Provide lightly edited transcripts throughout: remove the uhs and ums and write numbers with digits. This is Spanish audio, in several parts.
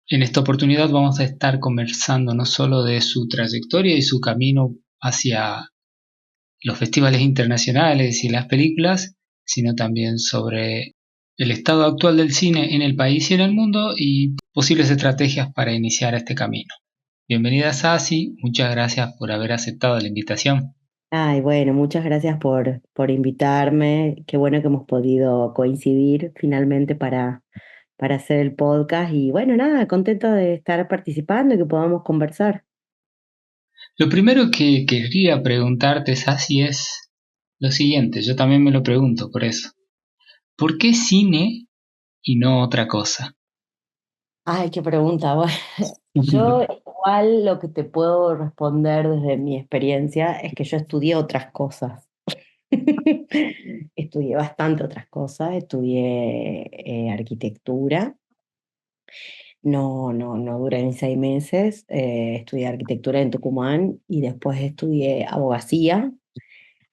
En esta oportunidad vamos a estar conversando no solo de su trayectoria y su camino hacia los festivales internacionales y las películas, sino también sobre el estado actual del cine en el país y en el mundo y posibles estrategias para iniciar este camino. Bienvenida Sasi, muchas gracias por haber aceptado la invitación. Ay, bueno, muchas gracias por invitarme. Qué bueno que hemos podido coincidir finalmente para hacer el podcast. Y bueno, nada, contenta de estar participando y que podamos conversar. Lo primero que quería preguntarte, Sasi, es lo siguiente, yo también me lo pregunto por eso. ¿Por qué cine y no otra cosa? Ay, qué pregunta. Bueno, yo igual lo que te puedo responder desde mi experiencia es que yo estudié otras cosas. Estudié bastante otras cosas, estudié arquitectura. No duré ni 6 meses. Estudié arquitectura en Tucumán y después estudié abogacía.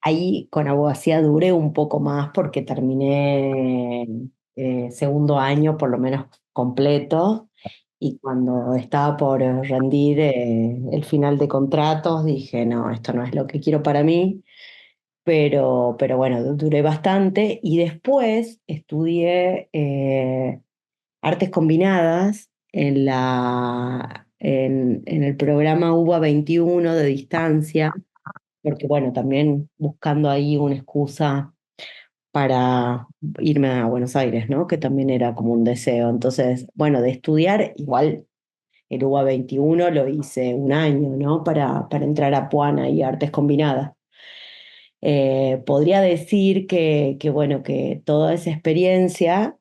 Ahí con abogacía duré un poco más porque terminé segundo año por lo menos completo. Y cuando estaba por rendir el final de contratos, dije, no, esto no es lo que quiero para mí. Pero bueno, duré bastante. Y después estudié artes combinadas en el programa UBA 21 de distancia, porque bueno, también buscando ahí una excusa para irme a Buenos Aires, ¿no? Que también era como un deseo. Entonces, bueno, de estudiar, igual el UBA 21 lo hice un año, ¿no? Para entrar a Puana y artes combinadas. Podría decir bueno, que toda esa experiencia,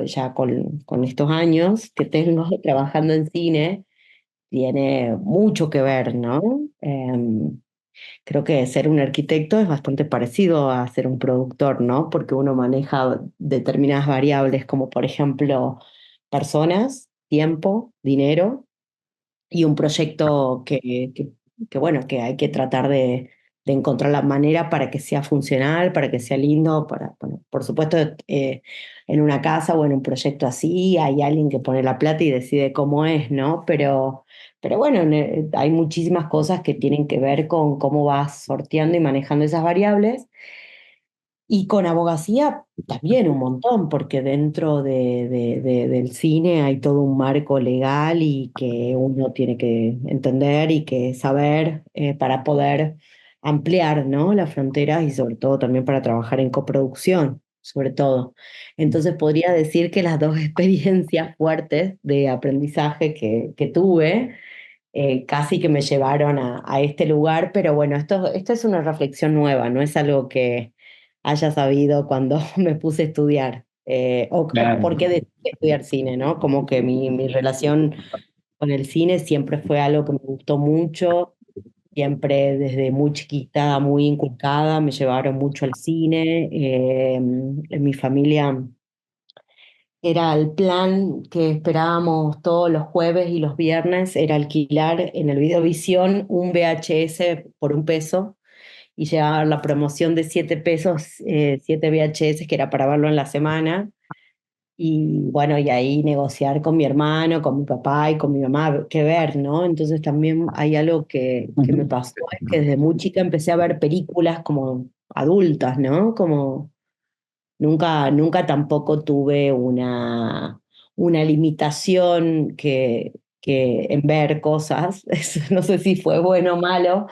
ya con estos años que tengo trabajando en cine, tiene mucho que ver, ¿no? Creo que ser un arquitecto es bastante parecido a ser un productor, ¿no? Porque uno maneja determinadas variables como, por ejemplo, personas, tiempo, dinero y un proyecto que, bueno, que hay que tratar de encontrar la manera para que sea funcional, para que sea lindo, bueno, por supuesto, en una casa o en un proyecto así hay alguien que pone la plata y decide cómo es, ¿no? Pero bueno, hay muchísimas cosas que tienen que ver con cómo vas sorteando y manejando esas variables. Y con abogacía también un montón, porque dentro del cine hay todo un marco legal y que uno tiene que entender y que saber para poder ampliar, ¿no? Las fronteras y sobre todo también para trabajar en coproducción, sobre todo. Entonces podría decir que las dos experiencias fuertes de aprendizaje que tuve casi que me llevaron a este lugar, pero bueno, esto es una reflexión nueva, no es algo que haya sabido cuando me puse a estudiar, o Claro. por qué decidí estudiar cine, ¿no? Como que mi relación con el cine siempre fue algo que me gustó mucho, siempre desde muy chiquita, muy inculcada, me llevaron mucho al cine, en mi familia. Era el plan que esperábamos todos los jueves y los viernes, era alquilar en el Videovisión un VHS por 1 peso y llevar la promoción de 7 pesos, 7 VHS, que era para verlo en la semana. Y bueno, y ahí negociar con mi hermano, con mi papá y con mi mamá, qué ver, ¿no? Entonces también hay algo que me pasó, es que desde muy chica empecé a ver películas como adultas, ¿no? Como nunca tampoco tuve una limitación que en ver cosas. No sé si fue bueno o malo,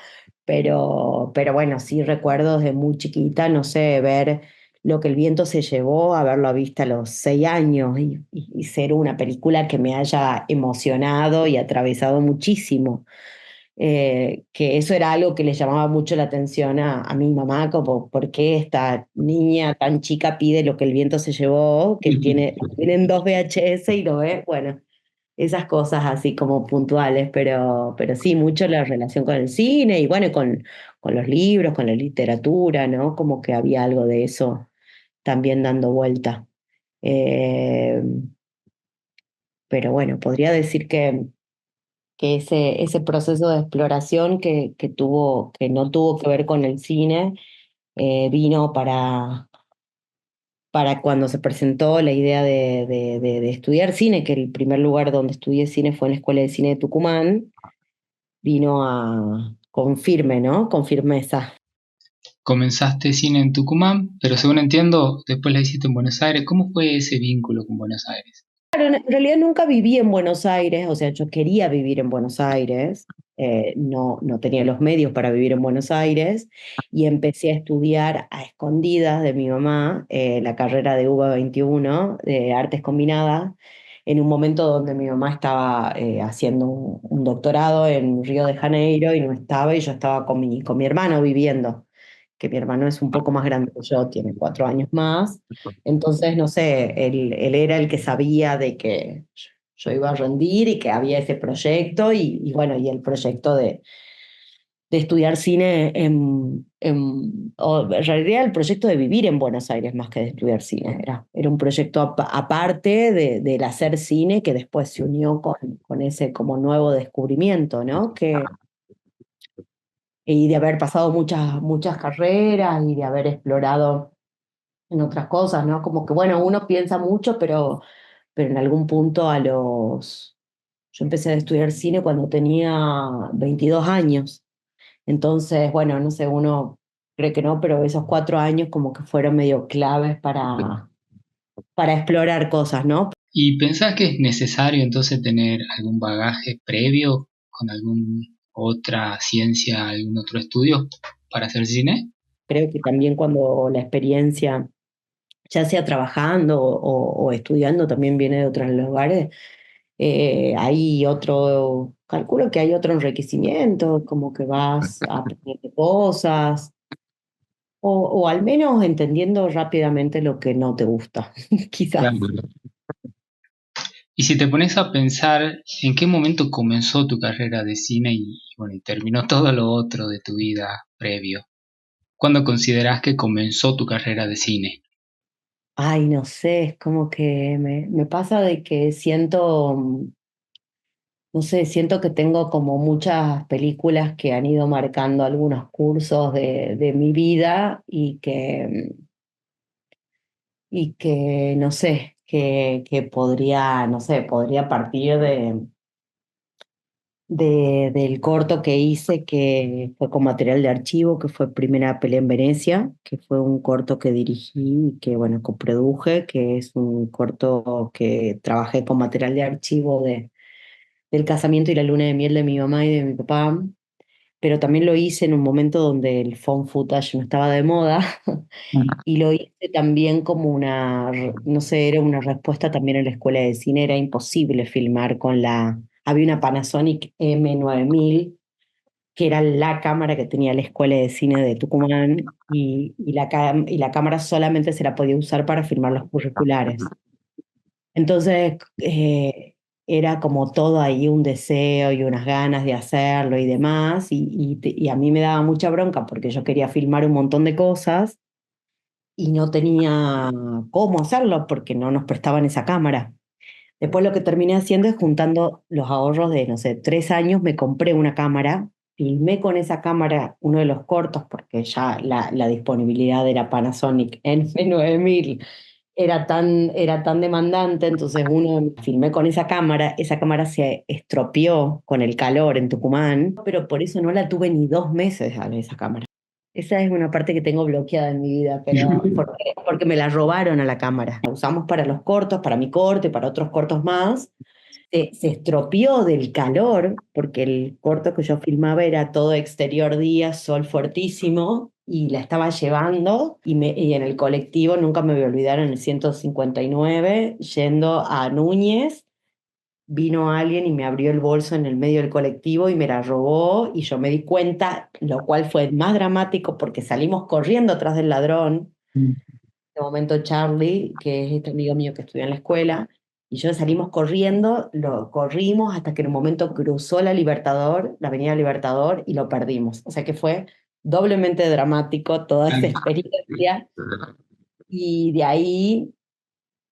pero bueno, sí recuerdo desde muy chiquita, no sé, ver Lo que el viento se llevó, haberlo visto a los 6 años y ser una película que me haya emocionado y atravesado muchísimo, que eso era algo que le llamaba mucho la atención a mi mamá, como por qué esta niña tan chica pide Lo que el viento se llevó, que tienen dos VHS y lo ve, bueno, esas cosas así como puntuales, pero sí, mucho la relación con el cine y bueno, con los libros, con la literatura, ¿no? Como que había algo de eso también dando vuelta. Eh, pero bueno, podría decir que ese proceso de exploración que no tuvo que ver con el cine, vino para cuando se presentó la idea de estudiar cine, que el primer lugar donde estudié cine fue en la Escuela de Cine de Tucumán, vino con firme, ¿no? Con firmeza. Comenzaste cine en Tucumán, pero según entiendo, después la hiciste en Buenos Aires. ¿Cómo fue ese vínculo con Buenos Aires? Claro, en realidad nunca viví en Buenos Aires, o sea, yo quería vivir en Buenos Aires, no tenía los medios para vivir en Buenos Aires y empecé a estudiar a escondidas de mi mamá la carrera de UBA 21 de Artes Combinadas, en un momento donde mi mamá estaba haciendo un doctorado en Río de Janeiro y no estaba, y yo estaba con mi hermano viviendo, que mi hermano es un poco más grande que yo, tiene 4 años más. Entonces, no sé, él era el que sabía de que yo iba a rendir y que había ese proyecto y bueno, y el proyecto de estudiar cine o en realidad el proyecto de vivir en Buenos Aires más que de estudiar cine. Era un proyecto aparte del hacer cine que después se unió con ese como nuevo descubrimiento, ¿no? Y de haber pasado muchas carreras y de haber explorado en otras cosas, ¿no? Como que, bueno, uno piensa mucho, pero en algún punto Yo empecé a estudiar cine cuando tenía 22 años. Entonces, bueno, no sé, uno cree que no, pero esos 4 años como que fueron medio claves para explorar cosas, ¿no? ¿Y pensás que es necesario entonces tener algún bagaje previo con alguna otra ciencia, algún otro estudio para hacer cine? Creo que también cuando la experiencia, ya sea trabajando o estudiando, también viene de otros lugares, calculo que hay otro enriquecimiento, como que vas a aprender cosas, o al menos entendiendo rápidamente lo que no te gusta, quizás. Claro. Y si te pones a pensar en qué momento comenzó tu carrera de cine bueno, y terminó todo lo otro de tu vida previo, ¿cuándo considerás que comenzó tu carrera de cine? Ay, no sé, es como que me pasa de que no sé, siento que tengo como muchas películas que han ido marcando algunos cursos de mi vida y que no sé, que podría, no sé, podría partir del corto que hice, que fue con material de archivo, que fue Primera Pelea en Venecia, que fue un corto que dirigí y que, bueno, coproduje, que es un corto que trabajé con material de archivo del casamiento y la luna de miel de mi mamá y de mi papá, pero también lo hice en un momento donde el found footage no estaba de moda. Y lo hice también como no sé, era una respuesta también en la escuela de cine, era imposible filmar había una Panasonic M9000, que era la cámara que tenía la escuela de cine de Tucumán, y la cámara solamente se la podía usar para filmar los curriculares. Entonces, era como todo ahí un deseo y unas ganas de hacerlo y demás, y a mí me daba mucha bronca porque yo quería filmar un montón de cosas y no tenía cómo hacerlo porque no nos prestaban esa cámara. Después lo que terminé haciendo es juntando los ahorros de, no sé, 3 años, me compré una cámara, filmé con esa cámara uno de los cortos porque ya la disponibilidad de la Panasonic NF9000 era tan demandante, entonces filmé con esa cámara se estropeó con el calor en Tucumán, pero por eso no la tuve ni 2 meses a esa cámara. Esa es una parte que tengo bloqueada en mi vida, pero porque me la robaron a la cámara. La usamos para los cortos, para mi corte, para otros cortos más. Se estropeó del calor, porque el corto que yo filmaba era todo exterior día, sol fuertísimo, y la estaba llevando, y en el colectivo, nunca me voy a olvidar, en el 159, yendo a Núñez, vino alguien y me abrió el bolso en el medio del colectivo y me la robó, y yo me di cuenta, lo cual fue más dramático porque salimos corriendo atrás del ladrón. De momento Charlie, que es este amigo mío que estudia en la escuela, y yo salimos corriendo, lo corrimos hasta que en un momento cruzó la avenida Libertador, y lo perdimos. O sea que fue doblemente dramático toda esa experiencia, y de ahí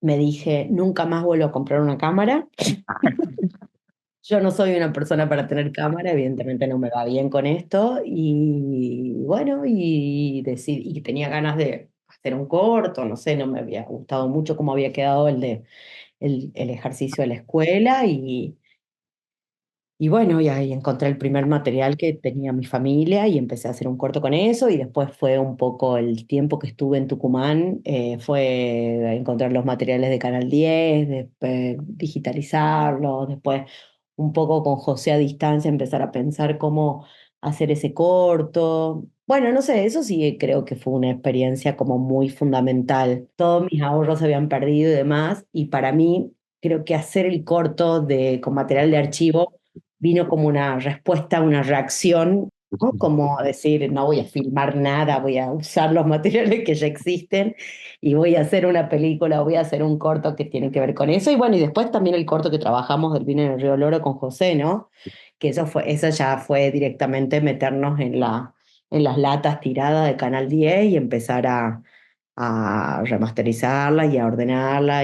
me dije, nunca más vuelvo a comprar una cámara. Yo no soy una persona para tener cámara, evidentemente no me va bien con esto, y bueno, y tenía ganas de hacer un corto, no sé, no me había gustado mucho cómo había quedado el ejercicio de la escuela y bueno, y ahí encontré el primer material que tenía mi familia y empecé a hacer un corto con eso y después fue un poco el tiempo que estuve en Tucumán, fue encontrar los materiales de Canal 10, después digitalizarlos, después un poco con José a distancia empezar a pensar cómo hacer ese corto. Bueno, no sé, eso sí creo que fue una experiencia como muy fundamental. Todos mis ahorros se habían perdido y demás y para mí creo que hacer el corto con material de archivo vino como una respuesta, una reacción, ¿no? Como decir, no voy a filmar nada, voy a usar los materiales que ya existen y voy a hacer una película, voy a hacer un corto que tiene que ver con eso. Y bueno, y después también el corto que trabajamos del vino en el Río Loro con José, ¿no? Que eso ya fue directamente meternos en las latas tiradas de Canal 10 y empezar a remasterizarla y a ordenarla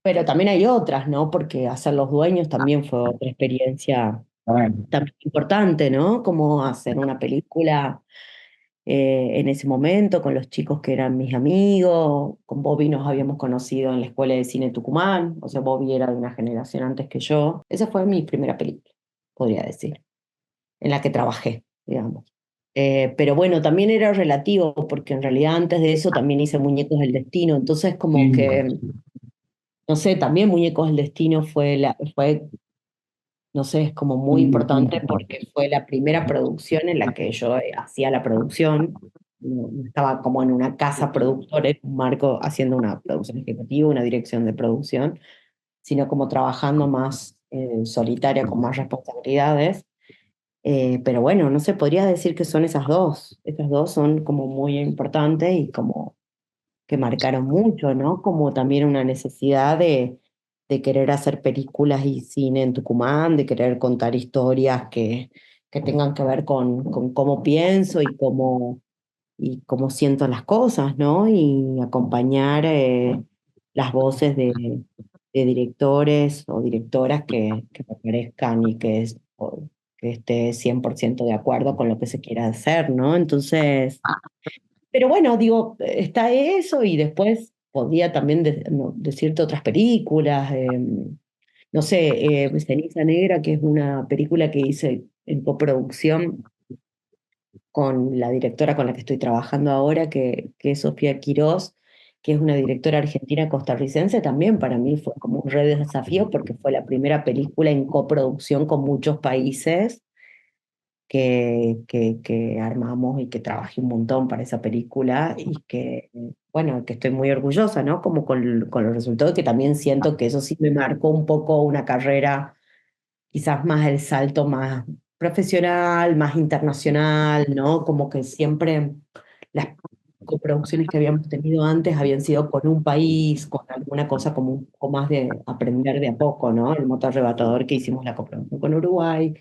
pero también hay otras, ¿no? Porque hacer los dueños también fue otra experiencia también importante, ¿no? Como hacer una película en ese momento con los chicos que eran mis amigos. Con Bobby nos habíamos conocido en la Escuela de Cine Tucumán, o sea, Bobby era de una generación antes que yo. Esa fue mi primera película, podría decir, en la que trabajé, digamos. Pero bueno, también era relativo, porque en realidad antes de eso también hice Muñecos del Destino, entonces como que, no sé, también Muñecos del Destino fue no sé, es como muy importante porque fue la primera producción en la que yo hacía la producción. No estaba como en una casa productora, en un marco haciendo una producción ejecutiva, una dirección de producción, sino como trabajando más solitaria, con más responsabilidades. Pero bueno, no sé, podría decir que son esas dos. Esas dos son como muy importantes y como que marcaron mucho, ¿no? Como también una necesidad de querer hacer películas y cine en Tucumán, de querer contar historias que tengan que ver con cómo pienso y cómo siento las cosas, ¿no? Y acompañar las voces de directores o directoras que me parezcan y que esté 100% de acuerdo con lo que se quiera hacer, ¿no? Entonces... Pero bueno, digo, está eso y después podría también no, decirte otras películas. No sé, Ceniza Negra, que es una película que hice en coproducción con la directora con la que estoy trabajando ahora, que es Sofía Quirós, que es una directora argentina costarricense, también para mí fue como un re desafío porque fue la primera película en coproducción con muchos países que armamos y que trabajé un montón para esa película y que, bueno, que estoy muy orgullosa, ¿no? Como con los resultados, que también siento que eso sí me marcó un poco una carrera, quizás más el salto más profesional, más internacional, ¿no? Como que siempre las coproducciones que habíamos tenido antes habían sido con un país, con alguna cosa como un poco más de aprender de a poco, ¿no? El motor arrebatador que hicimos la coproducción con Uruguay,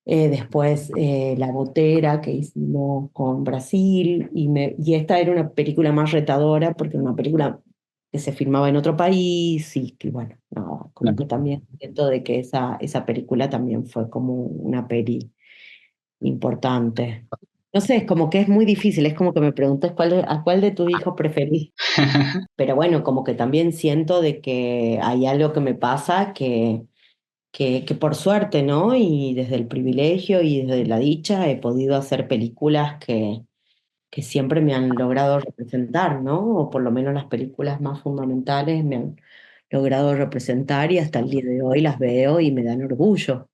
después La Gotera que hicimos con Brasil y esta era una película más retadora porque era una película que se filmaba en otro país y que bueno, no, como que también siento de que esa película también fue como una peli importante. No sé, es como que es muy difícil, es como que me preguntas a cuál de tus hijos preferís, pero bueno, como que también siento de que hay algo que me pasa que por suerte, ¿no? Y desde el privilegio y desde la dicha he podido hacer películas que siempre me han logrado representar, ¿no? O por lo menos las películas más fundamentales me han logrado representar y hasta el día de hoy las veo y me dan orgullo.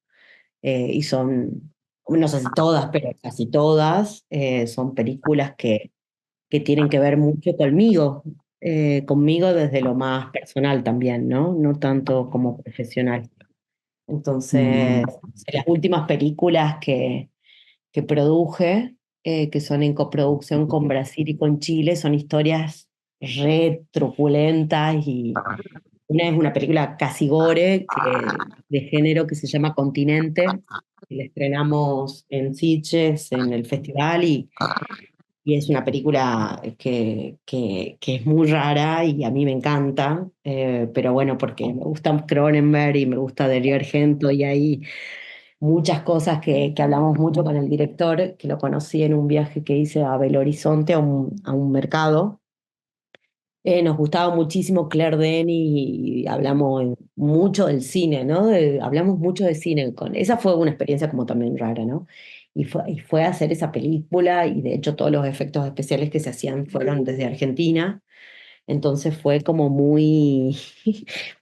Y son, no sé si todas, pero casi todas, son películas que tienen que ver mucho conmigo desde lo más personal también, ¿no? No tanto como profesional. Entonces, las últimas películas que produje, que son en coproducción con Brasil y con Chile, son historias re truculentas y una es una película casi gore de género que se llama Continente, que la estrenamos en Sitges, en el festival, y es una película que es muy rara y a mí me encanta, pero bueno, porque me gusta Cronenberg y me gusta Dario Argento y ahí muchas cosas que hablamos mucho con el director, que lo conocí en un viaje que hice a Belo Horizonte, a un mercado. Nos gustaba muchísimo Claire Denis y hablamos mucho del cine, ¿no? Hablamos mucho de cine. Esa fue una experiencia como también rara, ¿no? Y fue a hacer esa película y de hecho todos los efectos especiales que se hacían fueron desde Argentina. Entonces fue como muy,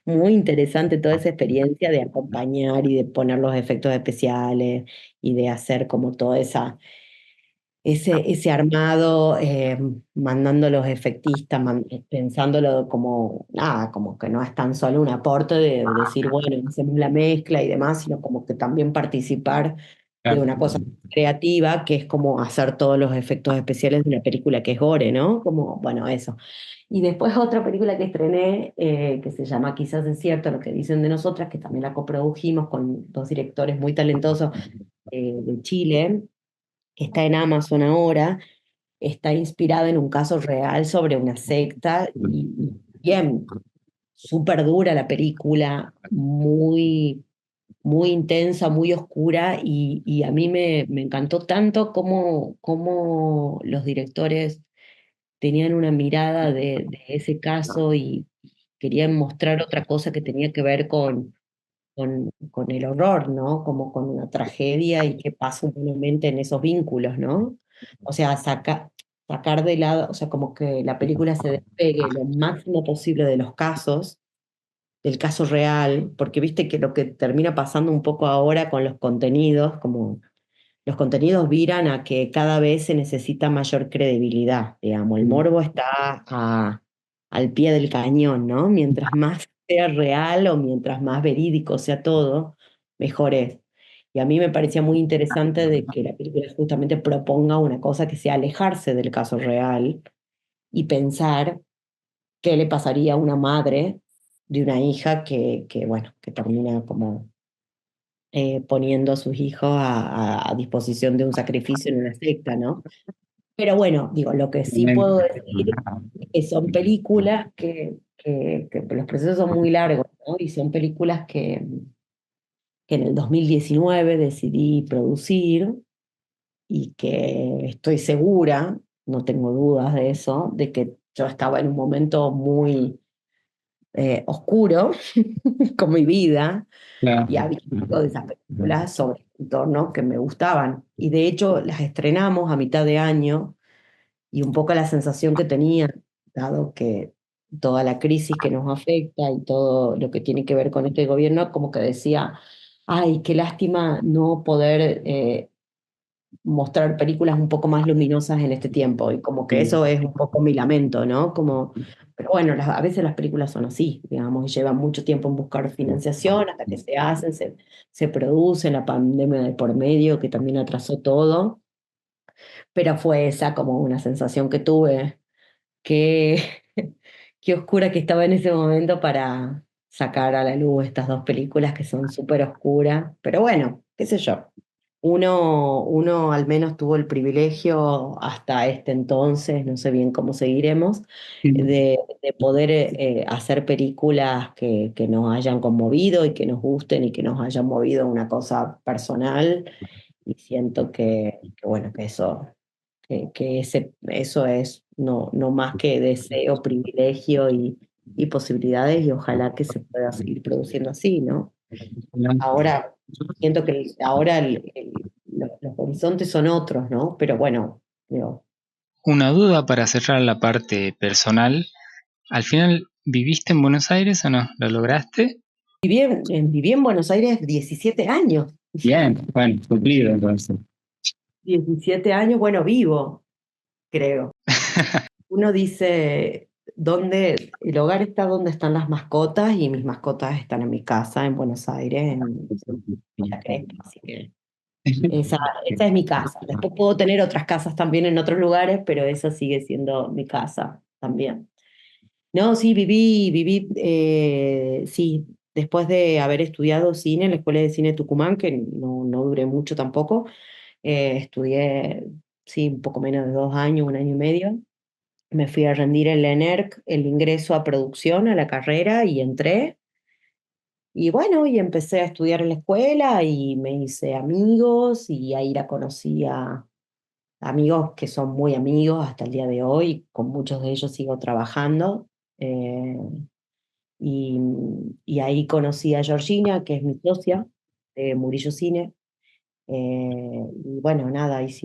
muy interesante toda esa experiencia de acompañar y de poner los efectos especiales y de hacer como toda ese armado, mandando los efectistas, pensándolo como, nada, como que no es tan solo un aporte de decir, bueno, hacemos la mezcla y demás, sino como que también participar de Claro. una cosa creativa, que es como hacer todos los efectos especiales de una película que es gore, ¿no? Como, bueno, eso. Y después otra película que estrené, que se llama Quizás es cierto lo que dicen de nosotras, que también la coprodujimos con dos directores muy talentosos de Chile, que está en Amazon ahora, está inspirada en un caso real sobre una secta y bien, súper dura la película, muy, muy intensa, muy oscura y a mí me encantó tanto cómo los directores tenían una mirada de ese caso y querían mostrar otra cosa que tenía que ver con el horror, ¿no? Como con una tragedia y qué pasa humanamente en esos vínculos, ¿no? O sea, sacar de lado, o sea, como que la película se despegue lo máximo posible de los casos, del caso real, porque viste que lo que termina pasando un poco ahora con los contenidos, como los contenidos viran a que cada vez se necesita mayor credibilidad, digamos, el morbo está al pie del cañón, ¿no? Mientras más sea real o mientras más verídico sea todo, mejor es. Y a mí me parecía muy interesante de que la película justamente proponga una cosa que sea alejarse del caso real y pensar qué le pasaría a una madre de una hija bueno, que termina como poniendo a sus hijos a disposición de un sacrificio en una secta, ¿no? Pero bueno, digo, lo que sí puedo decir es que son películas que los procesos son muy largos, ¿no? Y son películas que en el 2019 decidí producir y que estoy segura, no tengo dudas de eso, de que yo estaba en un momento muy oscuro con mi vida y Claro. había visto de esas películas sobre entornos que me gustaban. Y de hecho las estrenamos a mitad de año y un poco la sensación que tenía, dado que toda la crisis que nos afecta y todo lo que tiene que ver con este gobierno, como que decía, ay, qué lástima no poder mostrar películas un poco más luminosas en este tiempo. Y como que eso es un poco mi lamento, ¿no? Como, pero bueno, a veces las películas son así, digamos, y llevan mucho tiempo en buscar financiación hasta que se hacen, se producen, la pandemia de por medio que también atrasó todo, pero fue esa como una sensación que tuve, que qué oscura que estaba en ese momento para sacar a la luz estas dos películas que son súper oscuras, pero bueno, qué sé yo. Uno al menos tuvo el privilegio hasta este entonces, no sé bien cómo seguiremos, de poder hacer películas que nos hayan conmovido y que nos gusten y que nos hayan movido a una cosa personal. Y siento bueno, que eso es no más que deseo, privilegio y posibilidades y ojalá que se pueda seguir produciendo así, ¿no? Ahora, siento que ahora los horizontes son otros, ¿no? Pero bueno, digo, Una duda para cerrar la parte personal. ¿Al final viviste en Buenos Aires o no? ¿Lo lograste? viví en Buenos Aires 17 años. Bien, bueno, cumplido entonces. 17 años, bueno, vivo, creo. Uno dice, ¿dónde, el hogar está donde están las mascotas? Y mis mascotas están en mi casa, en Buenos Aires, en Villa Crespo, así que esa es mi casa. Después puedo tener otras casas también en otros lugares, pero esa sigue siendo mi casa también. No, sí, sí, después de haber estudiado cine en la Escuela de Cine Tucumán, que no duré mucho tampoco, estudié, sí, un poco menos de 2 años, un año y medio. Me fui a rendir en la ENERC el ingreso a producción, a la carrera, y entré. y bueno, y empecé a estudiar en la escuela y me hice amigos y ahí la conocí a amigos que son muy amigos hasta el día de hoy, con muchos de ellos sigo trabajando. eh, y, y ahí conocí a Georgina, que es mi socia de Murillo Cine. Y bueno, nada, nos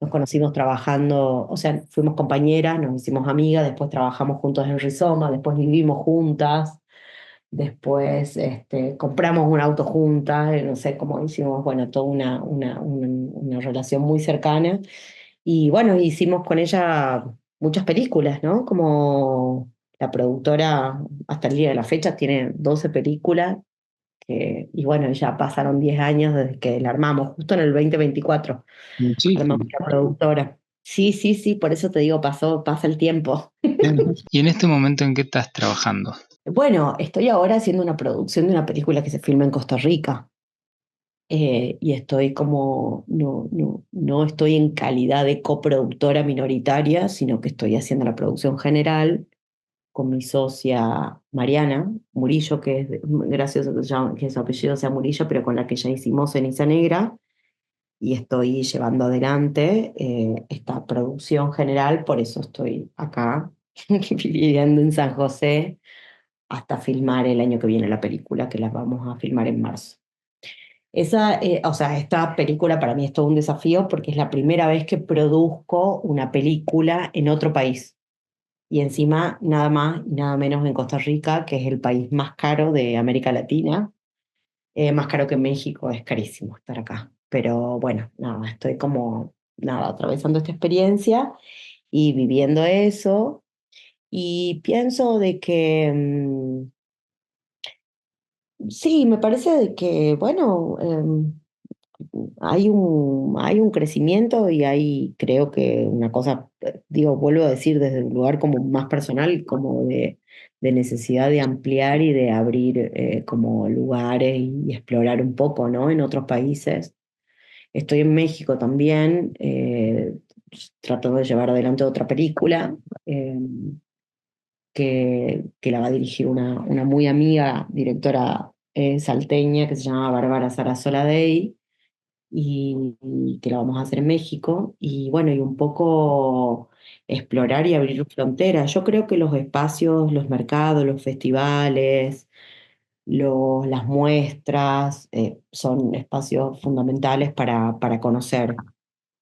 conocimos trabajando, o sea, fuimos compañeras, nos hicimos amigas, después trabajamos juntos en Rizoma, después vivimos juntas, después compramos un auto juntas, no sé cómo hicimos, bueno, toda una relación muy cercana. Y bueno, hicimos con ella muchas películas, ¿no? Como la productora hasta el día de la fecha tiene 12 películas y bueno, ya pasaron 10 años desde que la armamos, justo en el 2024 armamos Muchísimo. la productora. Sí, sí, sí, por eso te digo, pasa el tiempo. Ujú. ¿Y en este momento en qué estás trabajando? Bueno, estoy ahora haciendo una producción de una película que se filma en Costa Rica. Y estoy como, no estoy en calidad de coproductora minoritaria, sino que estoy haciendo la producción general con mi socia Mariana Murillo, que es gracioso que su apellido sea Murillo, pero con la que ya hicimos Ceniza Negra, y estoy llevando adelante esta producción general, por eso estoy acá viviendo en San José hasta filmar el año que viene la película, que la vamos a filmar en marzo. O sea, esta película para mí es todo un desafío porque es la primera vez que produzco una película en otro país. Y encima, nada más y nada menos en Costa Rica, que es el país más caro de América Latina, más caro que México, es carísimo estar acá. Pero bueno, nada, estoy como, nada, atravesando esta experiencia y viviendo eso. Y pienso de que, sí, me parece de que, bueno, hay un crecimiento y hay, creo que una cosa, digo, vuelvo a decir desde un lugar como más personal, como de necesidad de ampliar y de abrir como lugares y explorar un poco, ¿no? En otros países. Estoy en México también, tratando de llevar adelante otra película eh, que la va a dirigir una muy amiga, directora salteña, que se llama Bárbara Sarasola y que lo vamos a hacer en México, y bueno, y un poco explorar y abrir fronteras. Yo creo que los espacios, los mercados, los festivales, las muestras, son espacios fundamentales para conocer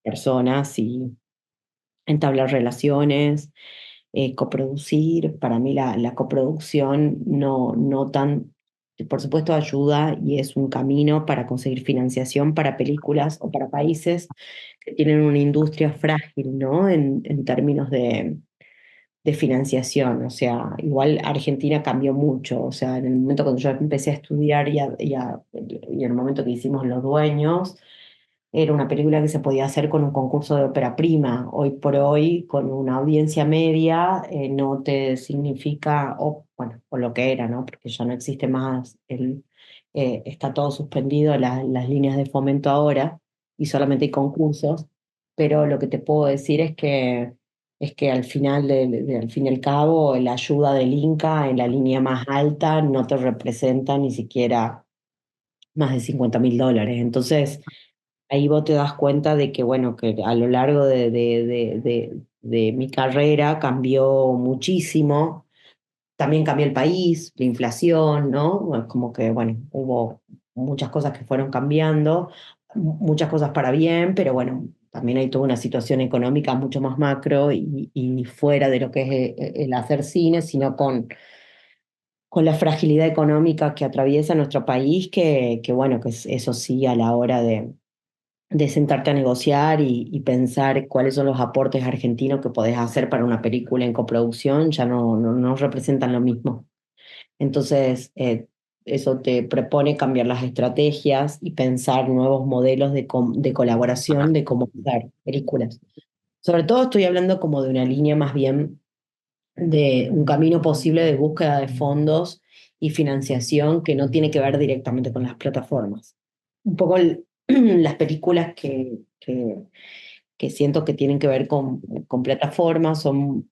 personas y entablar relaciones, coproducir. Para mí la coproducción no tan, por supuesto ayuda y es un camino para conseguir financiación para películas o para países que tienen una industria frágil, ¿no? En términos de financiación. O sea, igual Argentina cambió mucho. O sea, en el momento cuando yo empecé a estudiar y en el momento que hicimos Los Dueños, era una película que se podía hacer con un concurso de ópera prima. Hoy por hoy, con una audiencia media, no te significa, o bueno, o lo que era, ¿no? Porque ya no existe más, está todo suspendido, las líneas de fomento ahora, y solamente hay concursos. Pero lo que te puedo decir es que al final, al fin y al cabo, la ayuda del Inca en la línea más alta no te representa ni siquiera más de $50.000. Entonces, ahí vos te das cuenta de que, bueno, que a lo largo de mi carrera cambió muchísimo. También cambió el país, la inflación, ¿no? Bueno, como que, bueno, hubo muchas cosas que fueron cambiando, muchas cosas para bien, pero bueno, también hay toda una situación económica mucho más macro y fuera de lo que es el hacer cine, sino con la fragilidad económica que atraviesa nuestro país, que bueno, eso sí, a la hora de sentarte a negociar y pensar cuáles son los aportes argentinos que podés hacer para una película en coproducción, ya no representan lo mismo. Entonces, eso te propone cambiar las estrategias y pensar nuevos modelos de colaboración de cómo hacer películas. Sobre todo estoy hablando como de una línea más bien de un camino posible de búsqueda de fondos y financiación que no tiene que ver directamente con las plataformas. Un poco las películas que siento que tienen que ver con plataformas son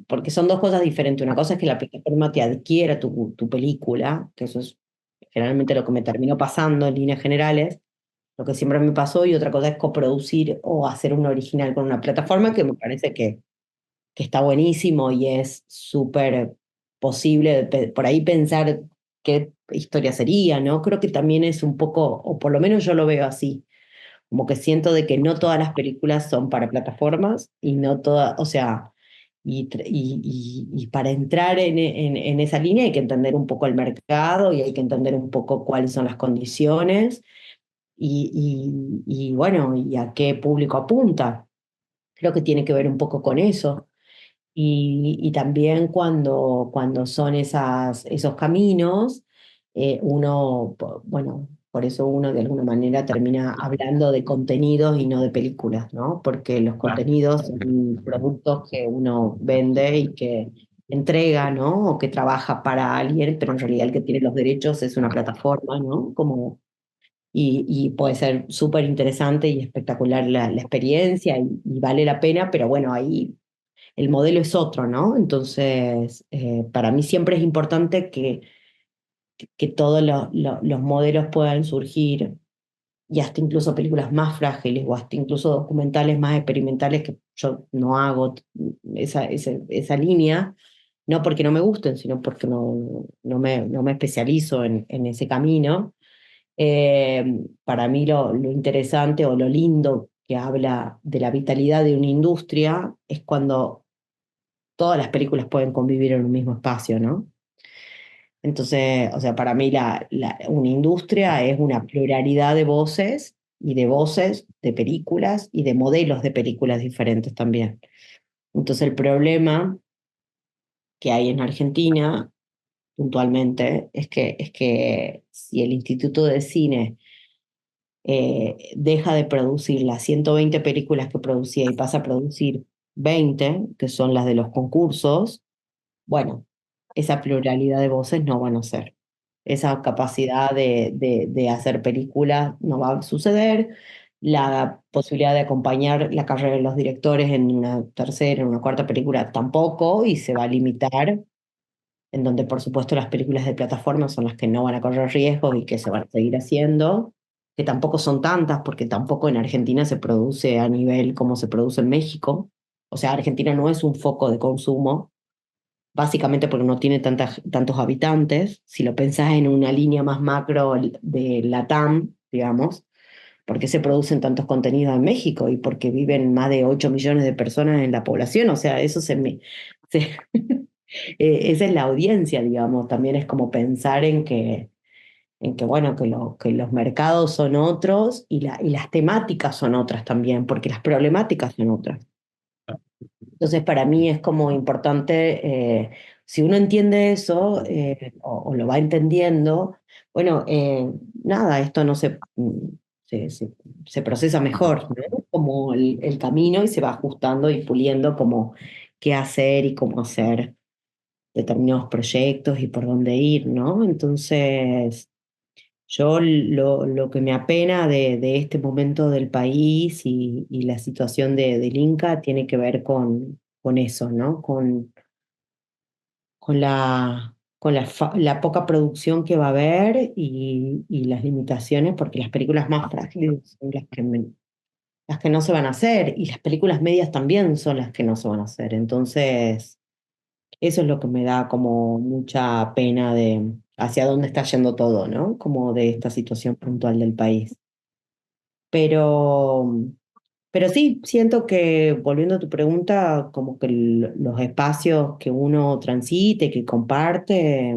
porque son dos cosas diferentes. Una cosa es que la plataforma te adquiera tu película, que eso es generalmente lo que me terminó pasando en líneas generales, lo que siempre me pasó, y otra cosa es coproducir o hacer un original con una plataforma que me parece que está buenísimo y es súper posible por ahí pensar qué historia sería, ¿no? Creo que también es un poco, o por lo menos yo lo veo así, como que siento de que no todas las películas son para plataformas y no todas, o sea, y para entrar en esa línea hay que entender un poco el mercado y hay que entender un poco cuáles son las condiciones y bueno, y a qué público apunta. Creo que tiene que ver un poco con eso. Y también cuando son esos caminos, bueno, por eso uno de alguna manera termina hablando de contenidos y no de películas, ¿no? Porque los Claro. contenidos son productos que uno vende y que entrega, ¿no? O que trabaja para alguien, pero en realidad el que tiene los derechos es una plataforma, ¿no? Y puede ser súper interesante y espectacular la experiencia y vale la pena, pero bueno, ahí el modelo es otro, ¿no? Entonces, para mí siempre es importante que todos los modelos puedan surgir y hasta incluso películas más frágiles o hasta incluso documentales más experimentales que yo no hago esa línea, no porque no me gusten, sino porque no me especializo en ese camino. Para mí lo interesante o lo lindo que habla de la vitalidad de una industria es cuando todas las películas pueden convivir en un mismo espacio, ¿no? Entonces, o sea, para mí una industria es una pluralidad de voces y de voces de películas y de modelos de películas diferentes también. Entonces, el problema que hay en Argentina, puntualmente, es que si el Instituto de Cine deja de producir las 120 películas que producía y pasa a producir 20, que son las de los concursos, bueno, esa pluralidad de voces no van a ser. Esa capacidad de hacer películas no va a suceder. La posibilidad de acompañar la carrera de los directores en una tercera, en una cuarta película tampoco, y se va a limitar, en donde por supuesto las películas de plataforma son las que no van a correr riesgos y que se van a seguir haciendo, que tampoco son tantas, porque tampoco en Argentina se produce a nivel como se produce en México. O sea, Argentina no es un foco de consumo básicamente porque no tiene tantos habitantes. Si lo pensás en una línea más macro de Latam, digamos, ¿por qué se producen tantos contenidos en México? Y porque viven más de 8 millones de personas en la población. O sea, esa es la audiencia, digamos. También es como pensar en que bueno, que los mercados son otros y las temáticas son otras también, porque las problemáticas son otras. Entonces, para mí es como importante, si uno entiende eso o lo va entendiendo, bueno, nada, esto no se procesa mejor, ¿no? Como el camino y se va ajustando y puliendo como qué hacer y cómo hacer determinados proyectos y por dónde ir, ¿no? Entonces, yo lo que me apena de este momento del país y la situación del Inca tiene que ver con eso, ¿no? La poca producción que va a haber y las limitaciones, porque las películas más frágiles son las que no se van a hacer y las películas medias también son las que no se van a hacer. Entonces, eso es lo que me da como mucha pena de hacia dónde está yendo todo, ¿no? Como de esta situación puntual del país. Pero, pero sí, siento que, volviendo a tu pregunta, como que los espacios que uno transite, que comparte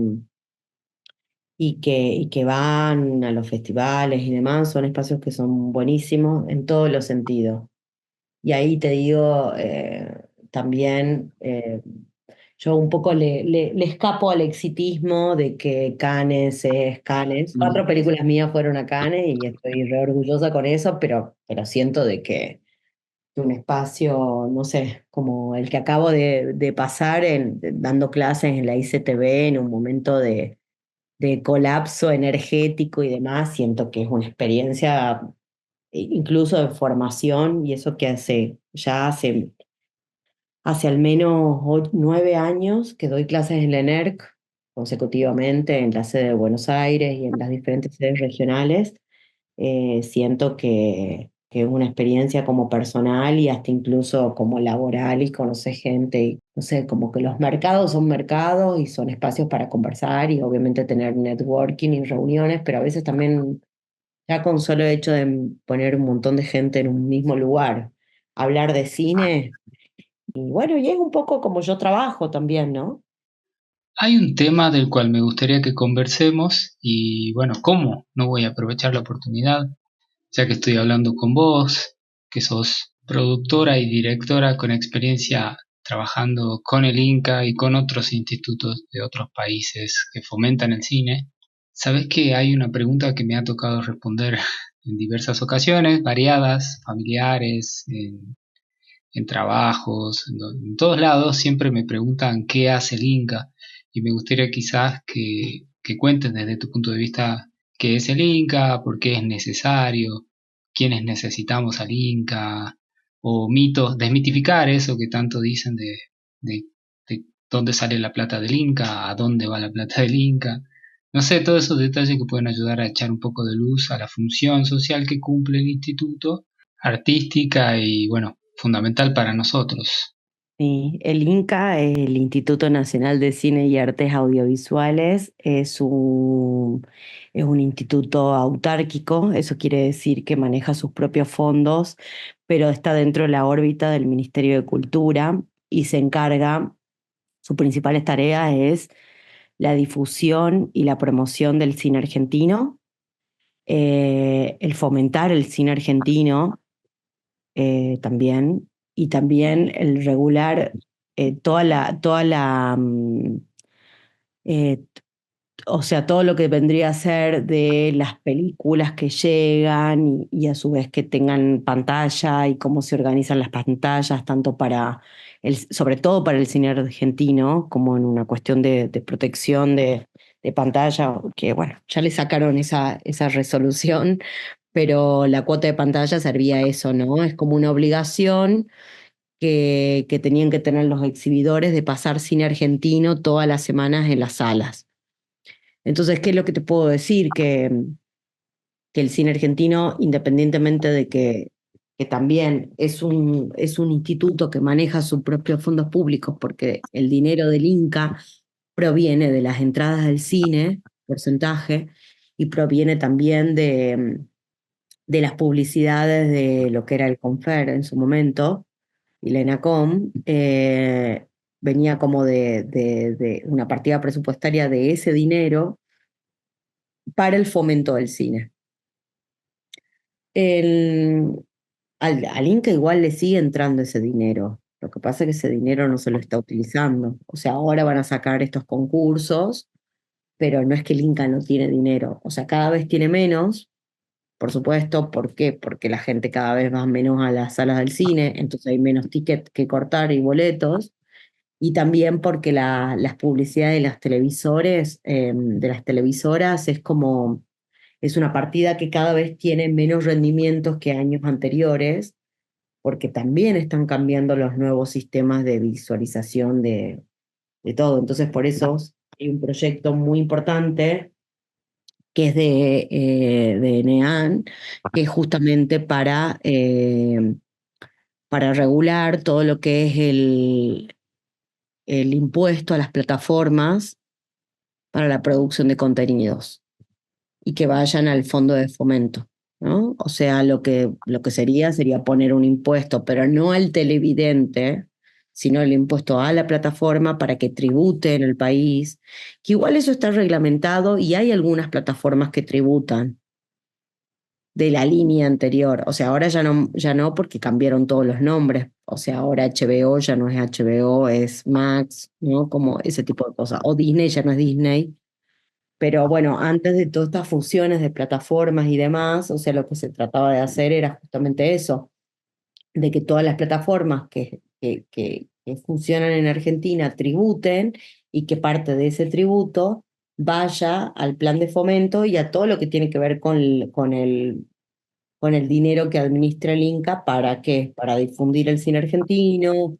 y que van a los festivales y demás, son espacios que son buenísimos en todos los sentidos. Y ahí te digo, también, yo un poco le escapo al exitismo de que Cannes es Cannes. Mm. 4 películas mías fueron a Cannes y estoy re orgullosa con eso, pero siento de que un espacio, no sé, como el que acabo de pasar dando clases en la ICTV en un momento de colapso energético y demás, siento que es una experiencia incluso de formación y eso que ya hace hace al menos 9 años que doy clases en la ENERC consecutivamente en la sede de Buenos Aires y en las diferentes sedes regionales. Siento que es una experiencia como personal y hasta incluso como laboral y conocer gente, y, no sé, como que los mercados son mercados y son espacios para conversar y obviamente tener networking y reuniones, pero a veces también ya con solo hecho de poner un montón de gente en un mismo lugar, hablar de cine, y bueno, y es un poco como yo trabajo también, ¿no? Hay un tema del cual me gustaría que conversemos y bueno, ¿cómo? No voy a aprovechar la oportunidad, ya que estoy hablando con vos, que sos productora y directora con experiencia trabajando con el Inca y con otros institutos de otros países que fomentan el cine. Sabes que hay una pregunta que me ha tocado responder en diversas ocasiones, variadas, familiares, en trabajos, en todos lados, siempre me preguntan qué hace el Inca y me gustaría quizás que cuentes desde tu punto de vista qué es el Inca, por qué es necesario, quiénes necesitamos al Inca, o mitos, desmitificar eso que tanto dicen de, de dónde sale la plata del Inca, a dónde va la plata del Inca. No sé, todos esos detalles que pueden ayudar a echar un poco de luz a la función social que cumple el instituto, artística y, bueno, fundamental para nosotros. Sí, el INCA, el Instituto Nacional de Cine y Artes Audiovisuales, es un instituto autárquico, eso quiere decir que maneja sus propios fondos, pero está dentro de la órbita del Ministerio de Cultura y se encarga, sus principales tareas es la difusión y la promoción del cine argentino, el fomentar el cine argentino también, y también el regular eh, o sea, todo lo que vendría a ser de las películas que llegan y a su vez que tengan pantalla y cómo se organizan las pantallas, tanto sobre todo para el cine argentino, como en una cuestión de protección de pantalla, que bueno, ya le sacaron esa resolución, pero la cuota de pantalla servía a eso, ¿no? Es como una obligación que tenían que tener los exhibidores de pasar cine argentino todas las semanas en las salas. Entonces, ¿qué es lo que te puedo decir? Que el cine argentino, independientemente de que también es un instituto que maneja sus propios fondos públicos, porque el dinero del Inca proviene de las entradas del cine, porcentaje, y proviene también de las publicidades de lo que era el Confer en su momento, y la ENACOM, venía como de una partida presupuestaria de ese dinero para el fomento del cine. El, al Inca igual le sigue entrando ese dinero. Lo que pasa es que ese dinero no se lo está utilizando. O sea, ahora van a sacar estos concursos, pero no es que el Inca no tiene dinero. O sea, cada vez tiene menos, por supuesto. ¿Por qué? Porque la gente cada vez va menos a las salas del cine, entonces hay menos tickets que cortar y boletos. Y también porque las publicidades de las televisoras es una partida que cada vez tiene menos rendimientos que años anteriores, porque también están cambiando los nuevos sistemas de visualización de todo. Entonces, por eso hay un proyecto muy importante que es de NEAN, que es justamente para regular todo lo que es el impuesto a las plataformas para la producción de contenidos y que vayan al fondo de fomento, ¿no? O sea, lo que sería poner un impuesto, pero no al televidente, sino el impuesto a la plataforma para que tribute en el país, que igual eso está reglamentado y hay algunas plataformas que tributan de la línea anterior. O sea, ahora ya no porque cambiaron todos los nombres. O sea, ahora HBO ya no es HBO, es Max, ¿no? Como ese tipo de cosas. O Disney ya no es Disney. Pero bueno, antes de todas estas fusiones de plataformas y demás, o sea, lo que se trataba de hacer era justamente eso, de que todas las plataformas que funcionan en Argentina tributen y que parte de ese tributo vaya al plan de fomento y a todo lo que tiene que ver con el dinero que administra el Inca. ¿Para qué? Para difundir el cine argentino,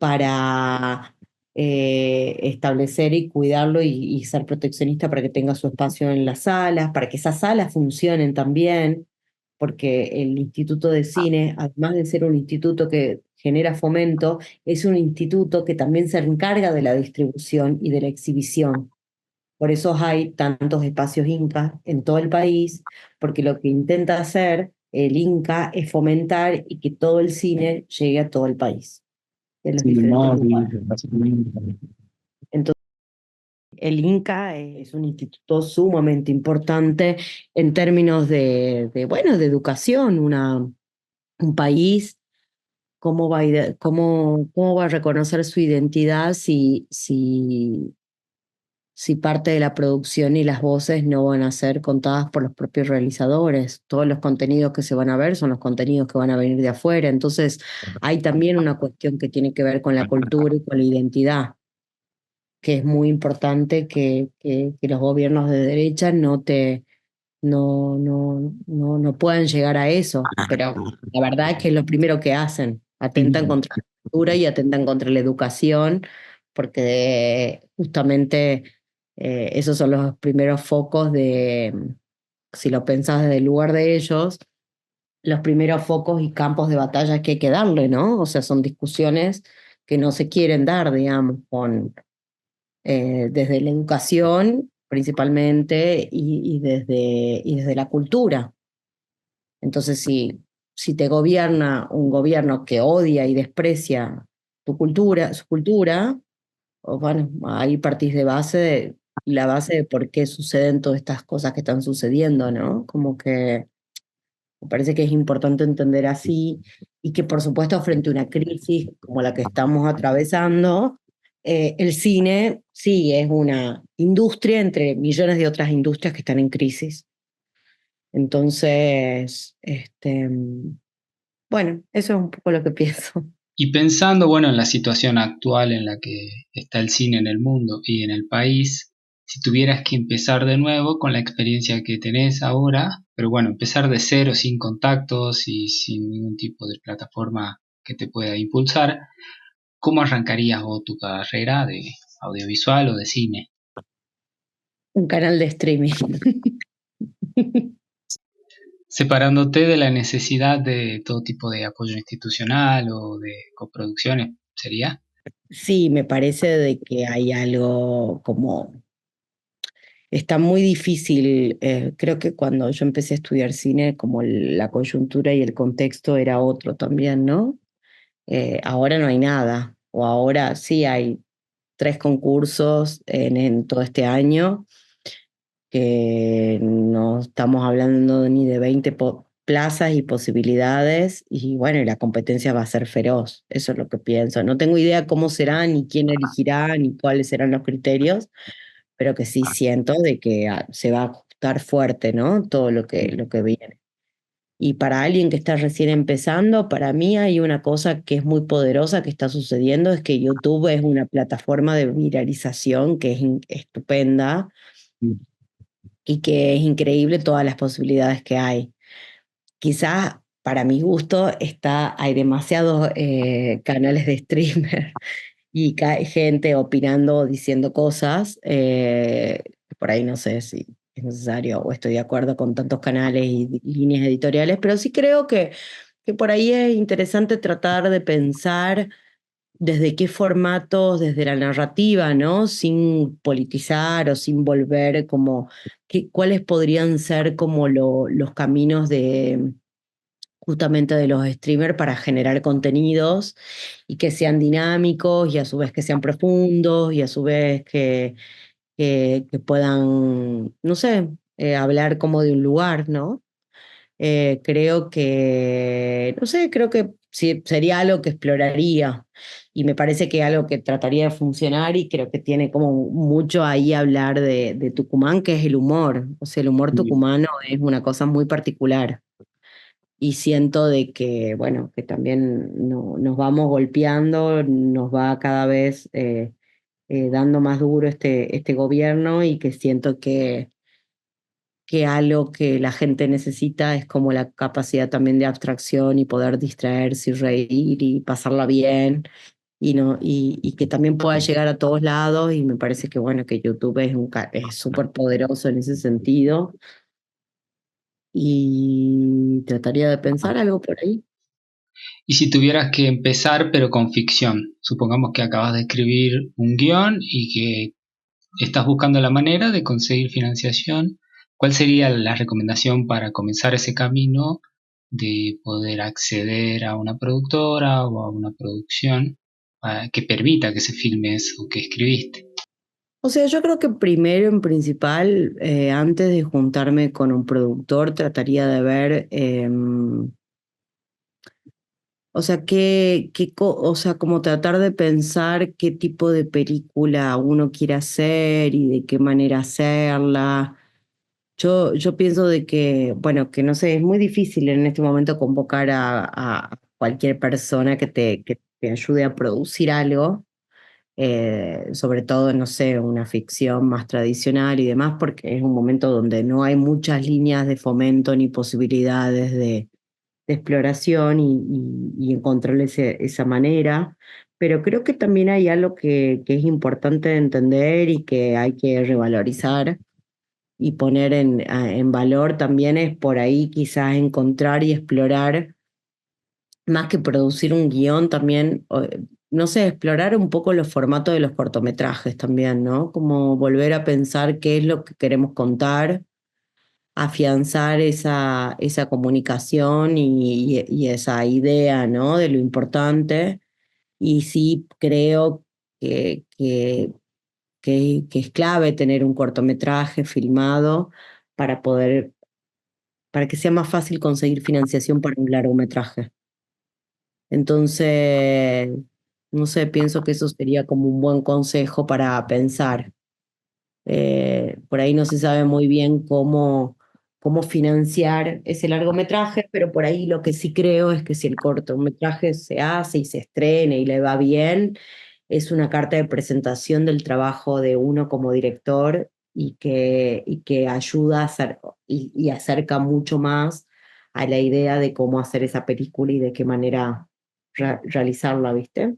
para establecer y cuidarlo y ser proteccionista para que tenga su espacio en las salas, para que esas salas funcionen también, porque el Instituto de Cine, además de ser un instituto que genera fomento, es un instituto que también se encarga de la distribución y de la exhibición. Por eso hay tantos espacios Inca en todo el país, porque lo que intenta hacer el Inca es fomentar y que todo el cine llegue a todo el país, en los Sí, diferentes no, sí, lugares. Entonces, el Inca es un instituto sumamente importante en términos bueno, de educación, un país. ¿Cómo va cómo va a reconocer su identidad si parte de la producción y las voces no van a ser contadas por los propios realizadores? Todos los contenidos que se van a ver son los contenidos que van a venir de afuera. Entonces, hay también una cuestión que tiene que ver con la cultura y con la identidad, que es muy importante que los gobiernos de derecha no puedan llegar a eso. Pero la verdad es que es lo primero que hacen, atentan contra la cultura y atentan contra la educación, porque justamente esos son los primeros focos si lo pensás desde el lugar de ellos, los primeros focos y campos de batalla que hay que darle, ¿no? O sea, son discusiones que no se quieren dar, digamos, desde la educación principalmente y desde la cultura. Entonces, si te gobierna un gobierno que odia y desprecia su cultura, o bueno, ahí partís de la base de por qué suceden todas estas cosas que están sucediendo, ¿no? Como que me parece que es importante entender así y que por supuesto frente a una crisis como la que estamos atravesando, el cine sí es una industria entre millones de otras industrias que están en crisis. Entonces, bueno, eso es un poco lo que pienso. Y pensando, bueno, en la situación actual en la que está el cine en el mundo y en el país, si tuvieras que empezar de nuevo con la experiencia que tenés ahora, pero bueno, empezar de cero, sin contactos y sin ningún tipo de plataforma que te pueda impulsar, ¿cómo arrancarías vos tu carrera de audiovisual o de cine? Un canal de streaming. Separándote de la necesidad de todo tipo de apoyo institucional o de coproducciones, ¿sería? Sí, me parece de que hay algo como. Está muy difícil, creo que cuando yo empecé a estudiar cine, como la coyuntura y el contexto era otro también, ¿no? Ahora no hay nada, o ahora sí hay 3 concursos en todo este año, que no estamos hablando ni de 20 plazas y posibilidades, y bueno, y la competencia va a ser feroz, eso es lo que pienso. No tengo idea cómo será, ni quién elegirá, ni cuáles serán los criterios, pero que sí siento de que se va a ajustar fuerte, ¿no? Todo lo que viene. Y para alguien que está recién empezando, para mí hay una cosa que es muy poderosa que está sucediendo, es que YouTube es una plataforma de viralización que es estupenda y que es increíble todas las posibilidades que hay. Quizás para mi gusto hay demasiados canales de streamer y gente opinando, diciendo cosas. Por ahí no sé si es necesario o estoy de acuerdo con tantos canales y líneas editoriales, pero sí creo que por ahí es interesante tratar de pensar desde qué formatos, desde la narrativa, ¿no? Sin politizar o sin volver como, cuáles podrían ser como los caminos justamente de los streamers para generar contenidos y que sean dinámicos y a su vez que sean profundos y a su vez que puedan, no sé, hablar como de un lugar, ¿no? Creo que, no sé, creo que sí, sería algo que exploraría y me parece que algo que trataría de funcionar y creo que tiene como mucho ahí hablar de Tucumán, que es el humor. O sea, el humor tucumano es una cosa muy particular y siento de que, bueno, que también nos vamos golpeando, nos va cada vez dando más duro este gobierno y que siento que algo que la gente necesita es como la capacidad también de abstracción y poder distraerse y reír y pasarla bien y, no, y que también pueda llegar a todos lados y me parece que bueno, que YouTube es súper poderoso en ese sentido y trataría de pensar algo por ahí. Y si tuvieras que empezar, pero con ficción, supongamos que acabas de escribir un guión y que estás buscando la manera de conseguir financiación, ¿cuál sería la recomendación para comenzar ese camino de poder acceder a una productora o a una producción que permita que se filme eso que escribiste? O sea, yo creo que primero en principal, antes de juntarme con un productor, trataría de ver, o sea, o sea, como tratar de pensar qué tipo de película uno quiere hacer y de qué manera hacerla. Yo pienso de que, bueno, que no sé, es muy difícil en este momento convocar a cualquier persona que te ayude a producir algo, sobre todo, no sé, una ficción más tradicional y demás, porque es un momento donde no hay muchas líneas de fomento ni posibilidades de exploración y encontrar esa manera. Pero creo que también hay algo que es importante entender y que hay que revalorizar y poner en valor también es por ahí quizás encontrar y explorar, más que producir un guión también, no sé, explorar un poco los formatos de los cortometrajes también, ¿no? Como volver a pensar qué es lo que queremos contar, afianzar esa comunicación y esa idea, ¿no? De lo importante. Y sí creo que es clave tener un cortometraje filmado para poder, para que sea más fácil conseguir financiación para un largometraje. Entonces, no sé, pienso que eso sería como un buen consejo para pensar. Por ahí no se sabe muy bien cómo financiar ese largometraje, pero por ahí lo que sí creo es que si el cortometraje se hace y se estrena y le va bien, es una carta de presentación del trabajo de uno como director y que ayuda a hacer y acerca mucho más a la idea de cómo hacer esa película y de qué manera realizarla, ¿viste?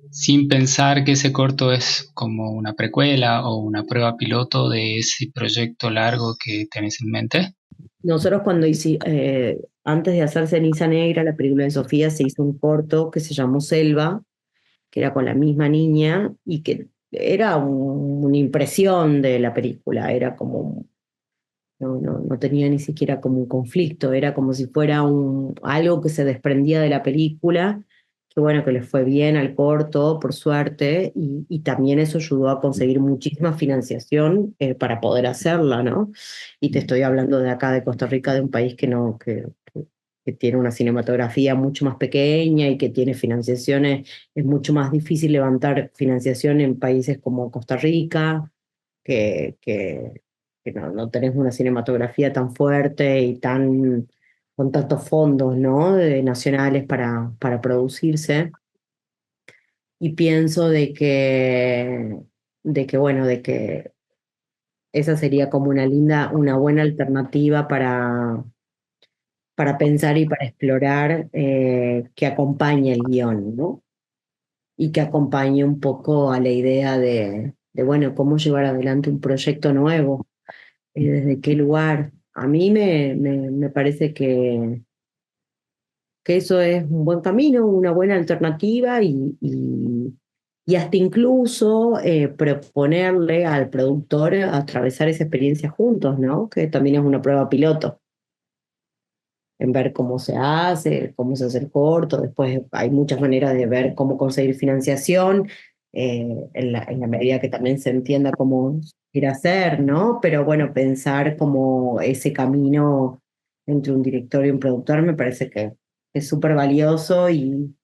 Sin pensar que ese corto es como una precuela o una prueba piloto de ese proyecto largo que tenés en mente. Nosotros cuando hicimos, antes de hacer Ceniza Negra, la película de Sofía, se hizo un corto que se llamó Selva, que era con la misma niña y que era una impresión de la película, era como no tenía ni siquiera como un conflicto, era como si fuera algo que se desprendía de la película, que bueno, que le fue bien al corto, por suerte, y también eso ayudó a conseguir muchísima financiación para poder hacerla, ¿no? Y te estoy hablando de acá, de Costa Rica, de un país que no, que tiene una cinematografía mucho más pequeña y que tiene financiaciones, es mucho más difícil levantar financiación en países como Costa Rica que, que, que no tenés una cinematografía tan fuerte y tan con tantos fondos, ¿no? Nacionales para producirse. Y pienso bueno, de que esa sería como una buena alternativa para pensar y para explorar que acompañe el guión, ¿no? Y que acompañe un poco a la idea bueno, cómo llevar adelante un proyecto nuevo, desde qué lugar. A mí me parece que eso es un buen camino, una buena alternativa y hasta incluso proponerle al productor atravesar esa experiencia juntos, ¿no? Que también es una prueba piloto, en ver cómo se hace el corto. Después hay muchas maneras de ver cómo conseguir financiación, en la medida que también se entienda cómo ir a hacer, ¿no? Pero bueno, pensar como ese camino entre un director y un productor me parece que es súper valioso y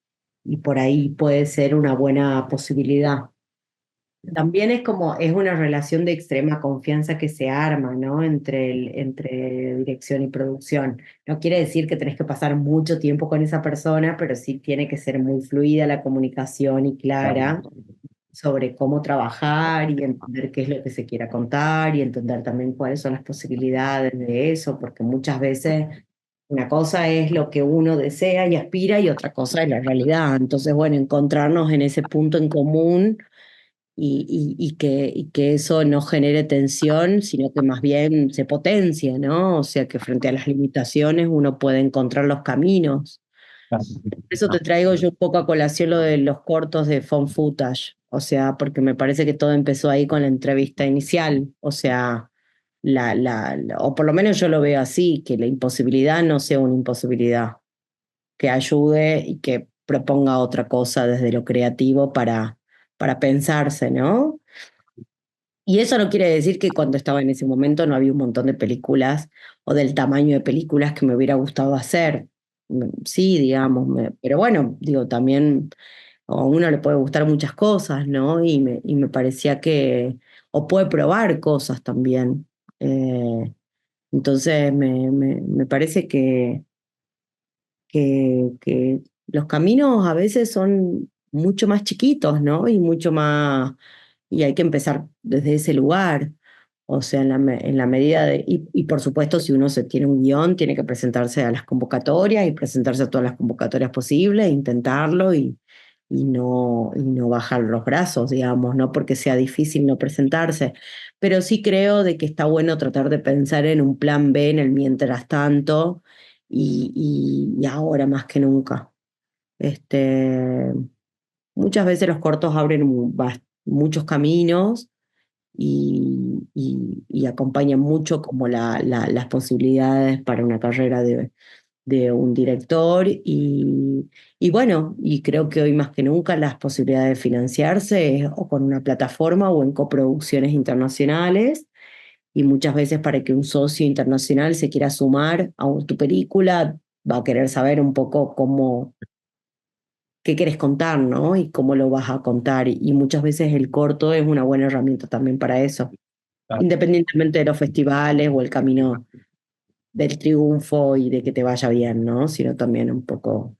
por ahí puede ser una buena posibilidad. También es como, es una relación de extrema confianza que se arma, ¿no? Entre dirección y producción. No quiere decir que tenés que pasar mucho tiempo con esa persona, pero sí tiene que ser muy fluida la comunicación y clara sobre cómo trabajar y entender qué es lo que se quiera contar y entender también cuáles son las posibilidades de eso, porque muchas veces Una cosa es lo que uno desea y aspira y otra cosa es la realidad. Entonces, bueno, encontrarnos en ese punto en común y que eso no genere tensión, sino que más bien se potencie, ¿no? O sea, que frente a las limitaciones uno puede encontrar los caminos. Por eso te traigo yo un poco a colación lo de los cortos de Found Footage, o sea, porque me parece que todo empezó ahí con la entrevista inicial, o sea, o por lo menos yo lo veo así, que la imposibilidad no sea una imposibilidad, que ayude y que proponga otra cosa desde lo creativo para pensarse, ¿no? Y eso no quiere decir que cuando estaba en ese momento no había un montón de películas o del tamaño de películas que me hubiera gustado hacer. Sí, digamos, pero bueno, digo, también a uno le puede gustar muchas cosas, ¿no? Y me parecía que, o puede probar cosas también. Entonces, me parece que los caminos a veces son mucho más chiquitos, ¿no? Y mucho más, y hay que empezar desde ese lugar. O sea, en la medida de, y por supuesto, si uno se tiene un guión, tiene que presentarse a las convocatorias y presentarse a todas las convocatorias posibles, intentarlo y no bajar los brazos, digamos, no porque sea difícil no presentarse. Pero sí creo de que está bueno tratar de pensar en un plan B en el mientras tanto y ahora más que nunca. Este, muchas veces los cortos abren muchos caminos y acompañan mucho como las posibilidades para una carrera de un director y bueno, y creo que hoy más que nunca las posibilidades de financiarse es o con una plataforma o en coproducciones internacionales y muchas veces para que un socio internacional se quiera sumar a tu película va a querer saber un poco qué quieres contar, ¿no? Y cómo lo vas a contar. Y muchas veces el corto es una buena herramienta también para eso, independientemente de los festivales o el camino del triunfo y de que te vaya bien, ¿no? Sino también un poco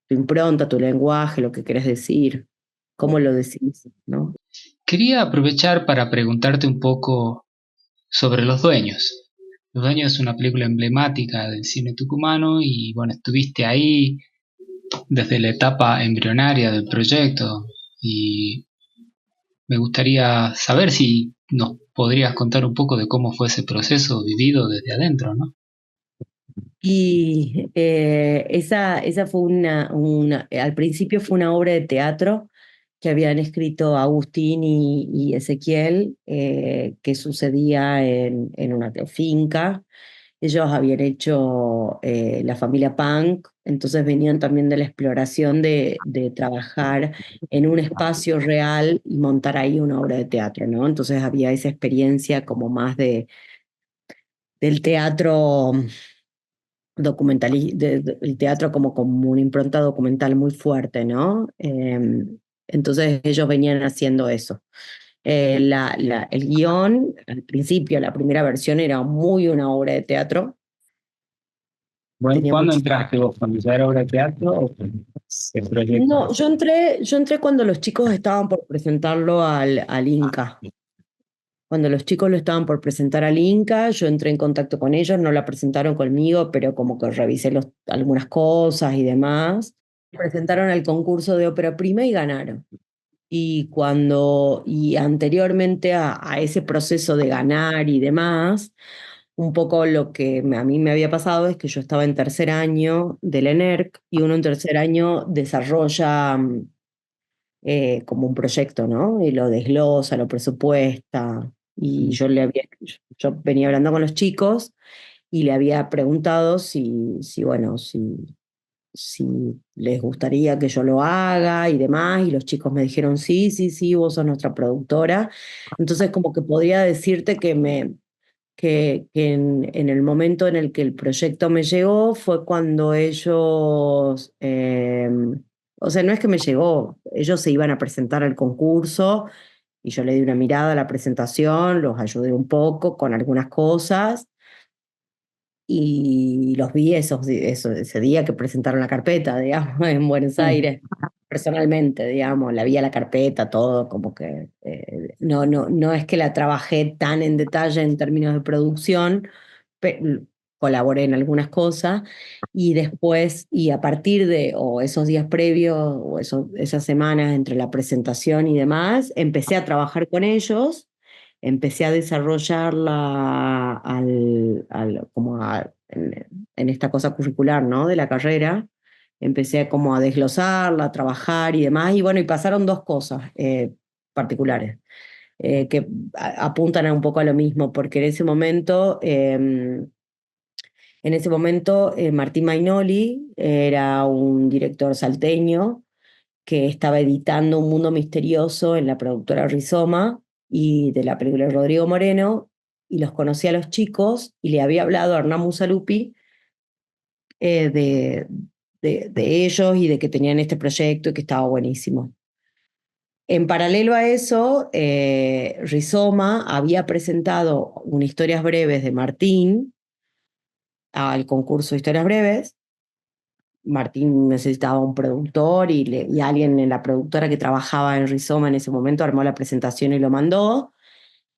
tu impronta, tu lenguaje, lo que querés decir, cómo lo decís, ¿no? Quería aprovechar para preguntarte un poco sobre Los Dueños. Los Dueños es una película emblemática del cine tucumano y bueno, estuviste ahí desde la etapa embrionaria del proyecto y me gustaría saber si nos podrías contar un poco de cómo fue ese proceso vivido desde adentro, ¿no? Y esa fue al principio fue una obra de teatro que habían escrito Agustín y Ezequiel, que sucedía en una finca. Ellos habían hecho la familia Punk, entonces venían también de la exploración de trabajar en un espacio real y montar ahí una obra de teatro, ¿no? Entonces había esa experiencia como más del teatro el teatro como una impronta documental muy fuerte, ¿no? Entonces ellos venían haciendo eso. El guión, al principio, la primera versión era muy una obra de teatro. Bueno, Tenía ¿cuándo mucho. entraste vos? ¿Cuando ya era obra de teatro o con el proyecto? No, yo entré cuando los chicos estaban por presentarlo al Inca. Cuando los chicos lo estaban por presentar al Inca, yo entré en contacto con ellos, no la presentaron conmigo, pero como que revisé algunas cosas y demás. Presentaron al concurso de ópera prima y ganaron. Y anteriormente a ese proceso de ganar y demás, un poco lo que a mí me había pasado es que yo estaba en tercer año del ENERC y uno en tercer año desarrolla como un proyecto, ¿no? Y lo desglosa, lo presupuesta. Y yo venía hablando con los chicos y le había preguntado bueno, si les gustaría que yo lo haga y demás, y los chicos me dijeron, sí, sí, sí, vos sos nuestra productora. Entonces, como que podría decirte que en el momento en el que el proyecto me llegó fue cuando ellos, o sea, no es que me llegó, ellos se iban a presentar al concurso y yo le di una mirada a la presentación, los ayudé un poco con algunas cosas y los vi ese día que presentaron la carpeta, digamos, en Buenos Aires, personalmente, digamos, la vi a la carpeta, todo, como que no es que la trabajé tan en detalle en términos de producción, colaboré en algunas cosas y después, y a partir de, o esos días previos, o esas semanas entre la presentación y demás, empecé a trabajar con ellos, empecé a desarrollarla en esta cosa curricular, ¿no? De la carrera. Empecé como a desglosarla, a trabajar y demás, y bueno, y pasaron dos cosas particulares que apuntan a un poco a lo mismo, porque en ese momento, Martín Mainoli era un director salteño que estaba editando Un Mundo Misterioso en la productora Rizoma y de la película de Rodrigo Moreno, y los conocía a los chicos y le había hablado a Hernán Musalupi de ellos y de que tenían este proyecto y que estaba buenísimo. En paralelo a eso, Rizoma había presentado unas historias breves de Martín al concurso de historias breves. Martín necesitaba un productor y alguien en la productora que trabajaba en Rizoma en ese momento armó la presentación y lo mandó.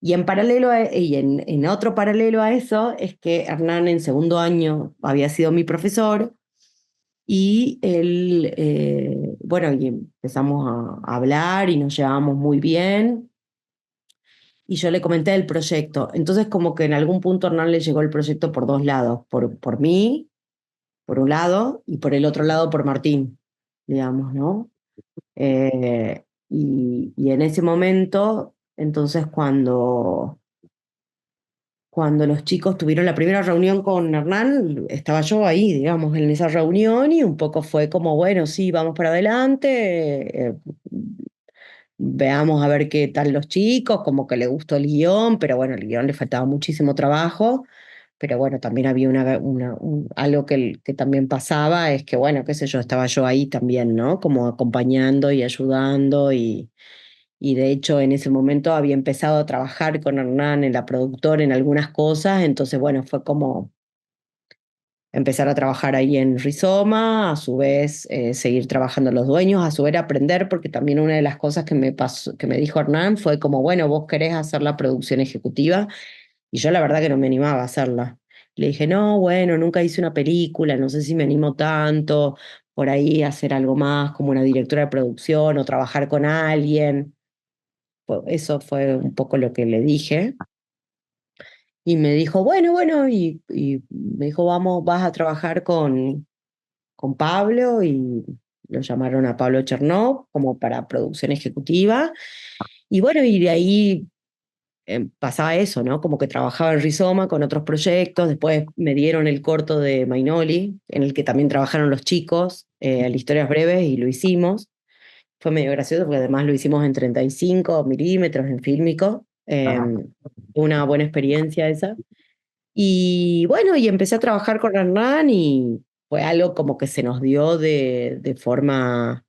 Y en otro paralelo a eso es que Hernán en segundo año había sido mi profesor y él, bueno, y empezamos a hablar y nos llevábamos muy bien. Y yo le comenté el proyecto. Entonces, como que en algún punto Hernán le llegó el proyecto por dos lados, por mí, por un lado, y por el otro lado por Martín, digamos, ¿no? Y en ese momento, entonces, cuando los chicos tuvieron la primera reunión con Hernán, estaba yo ahí, digamos, en esa reunión, y un poco fue como, bueno, sí, vamos para adelante. Veamos a ver qué tal los chicos, como que le gustó el guión, pero bueno, el guión le faltaba muchísimo trabajo, pero bueno, también había algo que también pasaba, es que bueno, qué sé yo, estaba yo ahí también, ¿no? Como acompañando y ayudando y de hecho en ese momento había empezado a trabajar con Hernán en la productora en algunas cosas, entonces bueno, fue como empezar a trabajar ahí en Rizoma, a su vez seguir trabajando los dueños, a su vez aprender, porque también una de las cosas que me pasó, que me dijo Hernán fue como, bueno, vos querés hacer la producción ejecutiva, y yo la verdad que no me animaba a hacerla. Le dije, no, bueno, nunca hice una película, no sé si me animo tanto, por ahí hacer algo más como una directora de producción o trabajar con alguien. Eso fue un poco lo que le dije. Y me dijo, bueno, bueno, y me dijo, vamos, vas a trabajar con Pablo, y lo llamaron a Pablo Chernov como para producción ejecutiva. Y bueno, y de ahí pasaba eso, ¿no? Como que trabajaba en Rizoma con otros proyectos. Después me dieron el corto de Mainoli, en el que también trabajaron los chicos, en historias breves, y lo hicimos. Fue medio gracioso porque además lo hicimos en 35 milímetros en fílmico. Una buena experiencia esa. Y bueno, y empecé a trabajar con Hernán y fue algo como que se nos dio de forma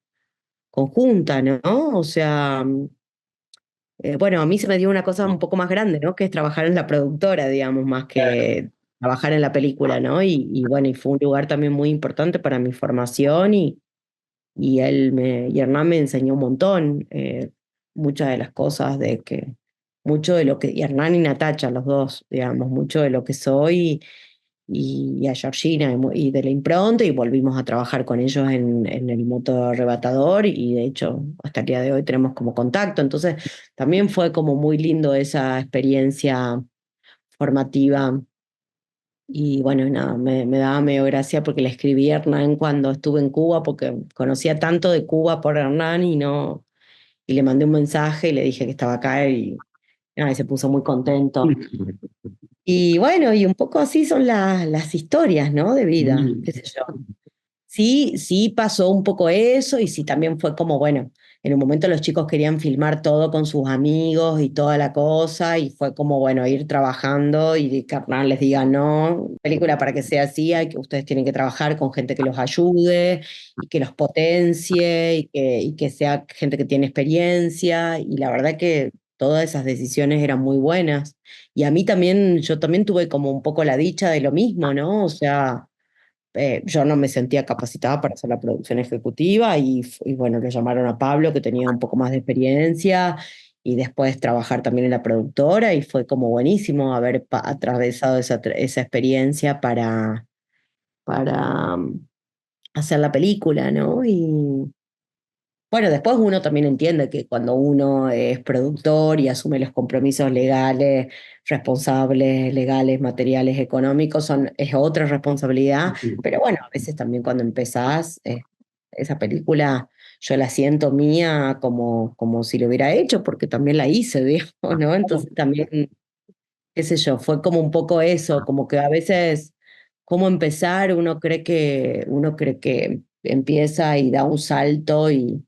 conjunta, ¿no? O sea, bueno, a mí se me dio una cosa un poco más grande, ¿no? Que es trabajar en la productora, digamos, más que trabajar en la película, ¿no? Y bueno, y fue un lugar también muy importante para mi formación y Hernán me enseñó un montón, muchas de las cosas mucho de lo que, y Hernán y Natacha, los dos, digamos, mucho de lo que soy y a Georgina y de la impronta, y volvimos a trabajar con ellos en el Moto Arrebatador, y de hecho hasta el día de hoy tenemos como contacto. Entonces también fue como muy lindo esa experiencia formativa. Y bueno, nada, me daba medio gracia porque le escribí a Hernán cuando estuve en Cuba, porque conocía tanto de Cuba por Hernán y no, y le mandé un mensaje y le dije que estaba acá, nada, y se puso muy contento. Y bueno, y un poco así son las historias, ¿no? De vida, qué sé yo. Sí, sí pasó un poco eso, y sí también fue como, bueno, en un momento los chicos querían filmar todo con sus amigos y toda la cosa, y fue como, bueno, ir trabajando y que Hernán les diga, no, película para que sea así, hay que ustedes tienen que trabajar con gente que los ayude y que los potencie y que sea gente que tiene experiencia, y la verdad que todas esas decisiones eran muy buenas. Y a mí también, yo también tuve como un poco la dicha de lo mismo, ¿no? O sea yo no me sentía capacitada para hacer la producción ejecutiva y bueno, le llamaron a Pablo, que tenía un poco más de experiencia, y después trabajar también en la productora y fue como buenísimo haber atravesado esa experiencia para hacer la película, ¿no? Y bueno, después uno también entiende que cuando uno es productor y asume los compromisos legales, responsables, legales, materiales, económicos, es otra responsabilidad, pero bueno, a veces también cuando empezás, esa película yo la siento mía como si lo hubiera hecho, porque también la hice, digamos, ¿no? Entonces también, qué sé yo, fue como un poco eso, como que a veces, cómo empezar, uno cree que empieza y da un salto y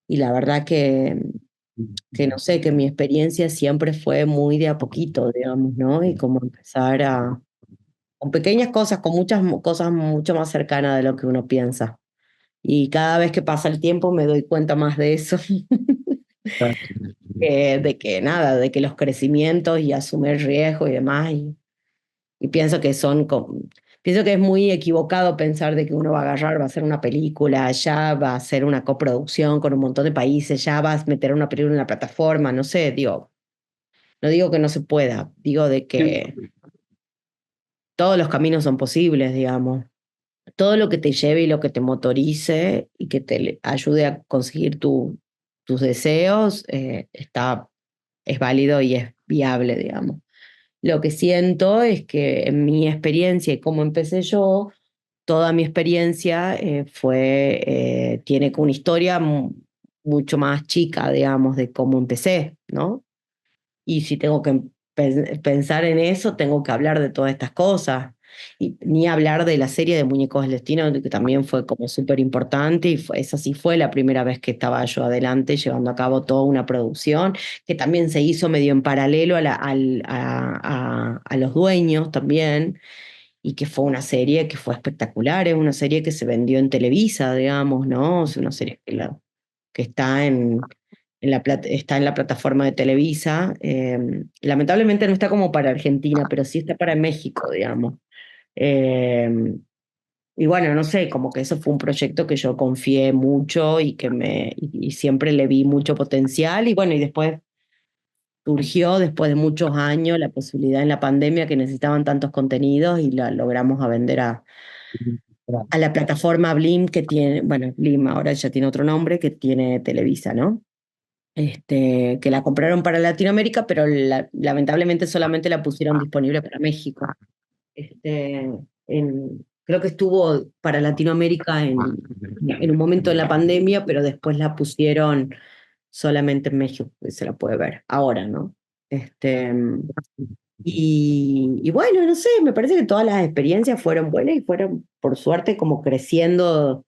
la verdad que no sé, que mi experiencia siempre fue muy de a poquito, digamos, ¿no? Y como empezar con pequeñas cosas, con muchas cosas mucho más cercanas de lo que uno piensa. Y cada vez que pasa el tiempo me doy cuenta más de eso, de que nada, de que los crecimientos y asumir riesgo y demás, y pienso que pienso que es muy equivocado pensar de que uno va a agarrar, va a hacer una película, ya va a hacer una coproducción con un montón de países, ya vas a meter una película en la plataforma, no sé, digo, no digo que no se pueda, digo de que todos los caminos son posibles, digamos. Todo lo que te lleve y lo que te motorice y que ayude a conseguir tus deseos, es válido y es viable, digamos. Lo que siento es que en mi experiencia y cómo empecé yo, toda mi experiencia tiene una historia mucho más chica, digamos, de cómo empecé, ¿no? Y si tengo que pensar en eso, tengo que hablar de todas estas cosas. Y ni hablar de la serie de Muñecos del Destino, que también fue como súper importante, y esa sí fue la primera vez que estaba yo adelante llevando a cabo toda una producción, que también se hizo medio en paralelo a los dueños también, y que fue una serie que fue espectacular, es una serie que se vendió en Televisa, digamos, ¿no? Es una serie que está en la plataforma de Televisa. Lamentablemente no está como para Argentina, pero sí está para México, digamos. Eh, y bueno, no sé, como que eso fue un proyecto que yo confié mucho y siempre le vi mucho potencial. Y bueno, y después surgió, después de muchos años, la posibilidad en la pandemia que necesitaban tantos contenidos y la logramos a vender a la plataforma Blim que tiene, bueno, Blim ahora ya tiene otro nombre, que tiene Televisa, ¿no? Que la compraron para Latinoamérica, pero lamentablemente solamente la pusieron disponible para México. Creo que estuvo para Latinoamérica en un momento de la pandemia, pero después la pusieron solamente en México, que se la puede ver ahora, ¿no? Este, y bueno, no sé, me parece que todas las experiencias fueron buenas y fueron, por suerte, como creciendo,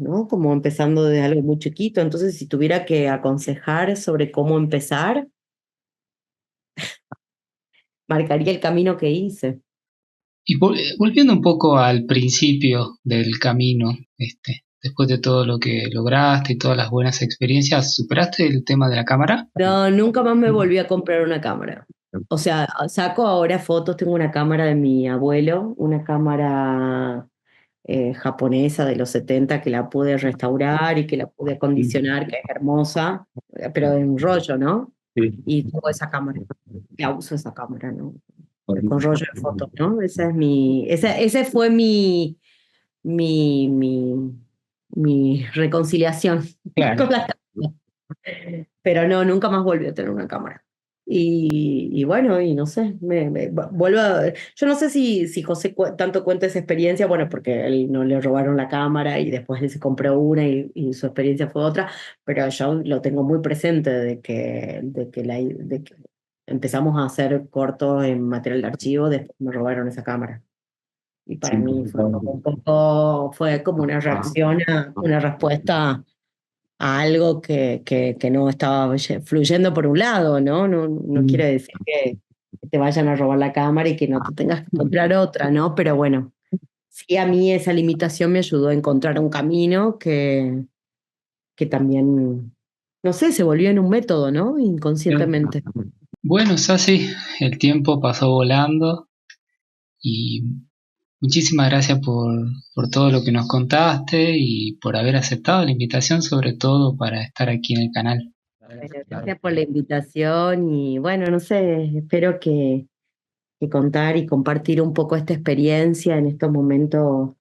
¿no? Como empezando desde algo muy chiquito. Entonces, si tuviera que aconsejar sobre cómo empezar, marcaría el camino que hice. Y volviendo un poco al principio del camino, después de todo lo que lograste y todas las buenas experiencias, ¿superaste el tema de la cámara? No, nunca más me volví a comprar una cámara. O sea, saco ahora fotos, tengo una cámara de mi abuelo, una cámara japonesa de los 70 que la pude restaurar y que la pude acondicionar, que es hermosa, pero en rollo, ¿no? Y tengo esa cámara, la uso esa cámara, ¿no? Con rollo de fotos, ¿no? Ese fue mi, mi reconciliación Claro. con la cámara. Pero no, nunca más volví a tener una cámara. Y bueno, y no sé, vuelvo yo no sé si José tanto cuenta esa experiencia, bueno, porque a él no le robaron la cámara y después él se compró una y su experiencia fue otra, pero yo lo tengo muy presente de que empezamos a hacer cortos en material de archivo, después me robaron esa cámara. Y para mí fue como fue como una reacción, una respuesta a algo que no estaba fluyendo por un lado, ¿no? No quiere decir que te vayan a robar la cámara y que no te tengas que comprar otra, ¿no? Pero bueno, sí a mí esa limitación me ayudó a encontrar un camino que también, no sé, se volvió en un método, ¿no? Inconscientemente. Bueno, Sasi, el tiempo pasó volando y muchísimas gracias por todo lo que nos contaste y por haber aceptado la invitación, sobre todo para estar aquí en el canal. Bueno, gracias por la invitación y bueno, no sé, espero que contar y compartir un poco esta experiencia en estos momentos,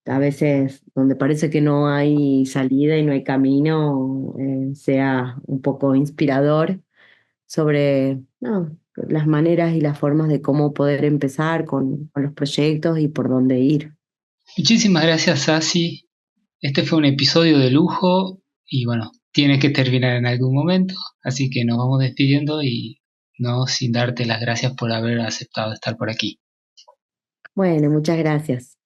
a veces donde parece que no hay salida y no hay camino, sea un poco inspirador sobre no, las maneras y las formas de cómo poder empezar con los proyectos y por dónde ir. Muchísimas gracias, Sasi. Este fue un episodio de lujo y bueno, tiene que terminar en algún momento, así que nos vamos despidiendo y no sin darte las gracias por haber aceptado estar por aquí. Bueno, muchas gracias.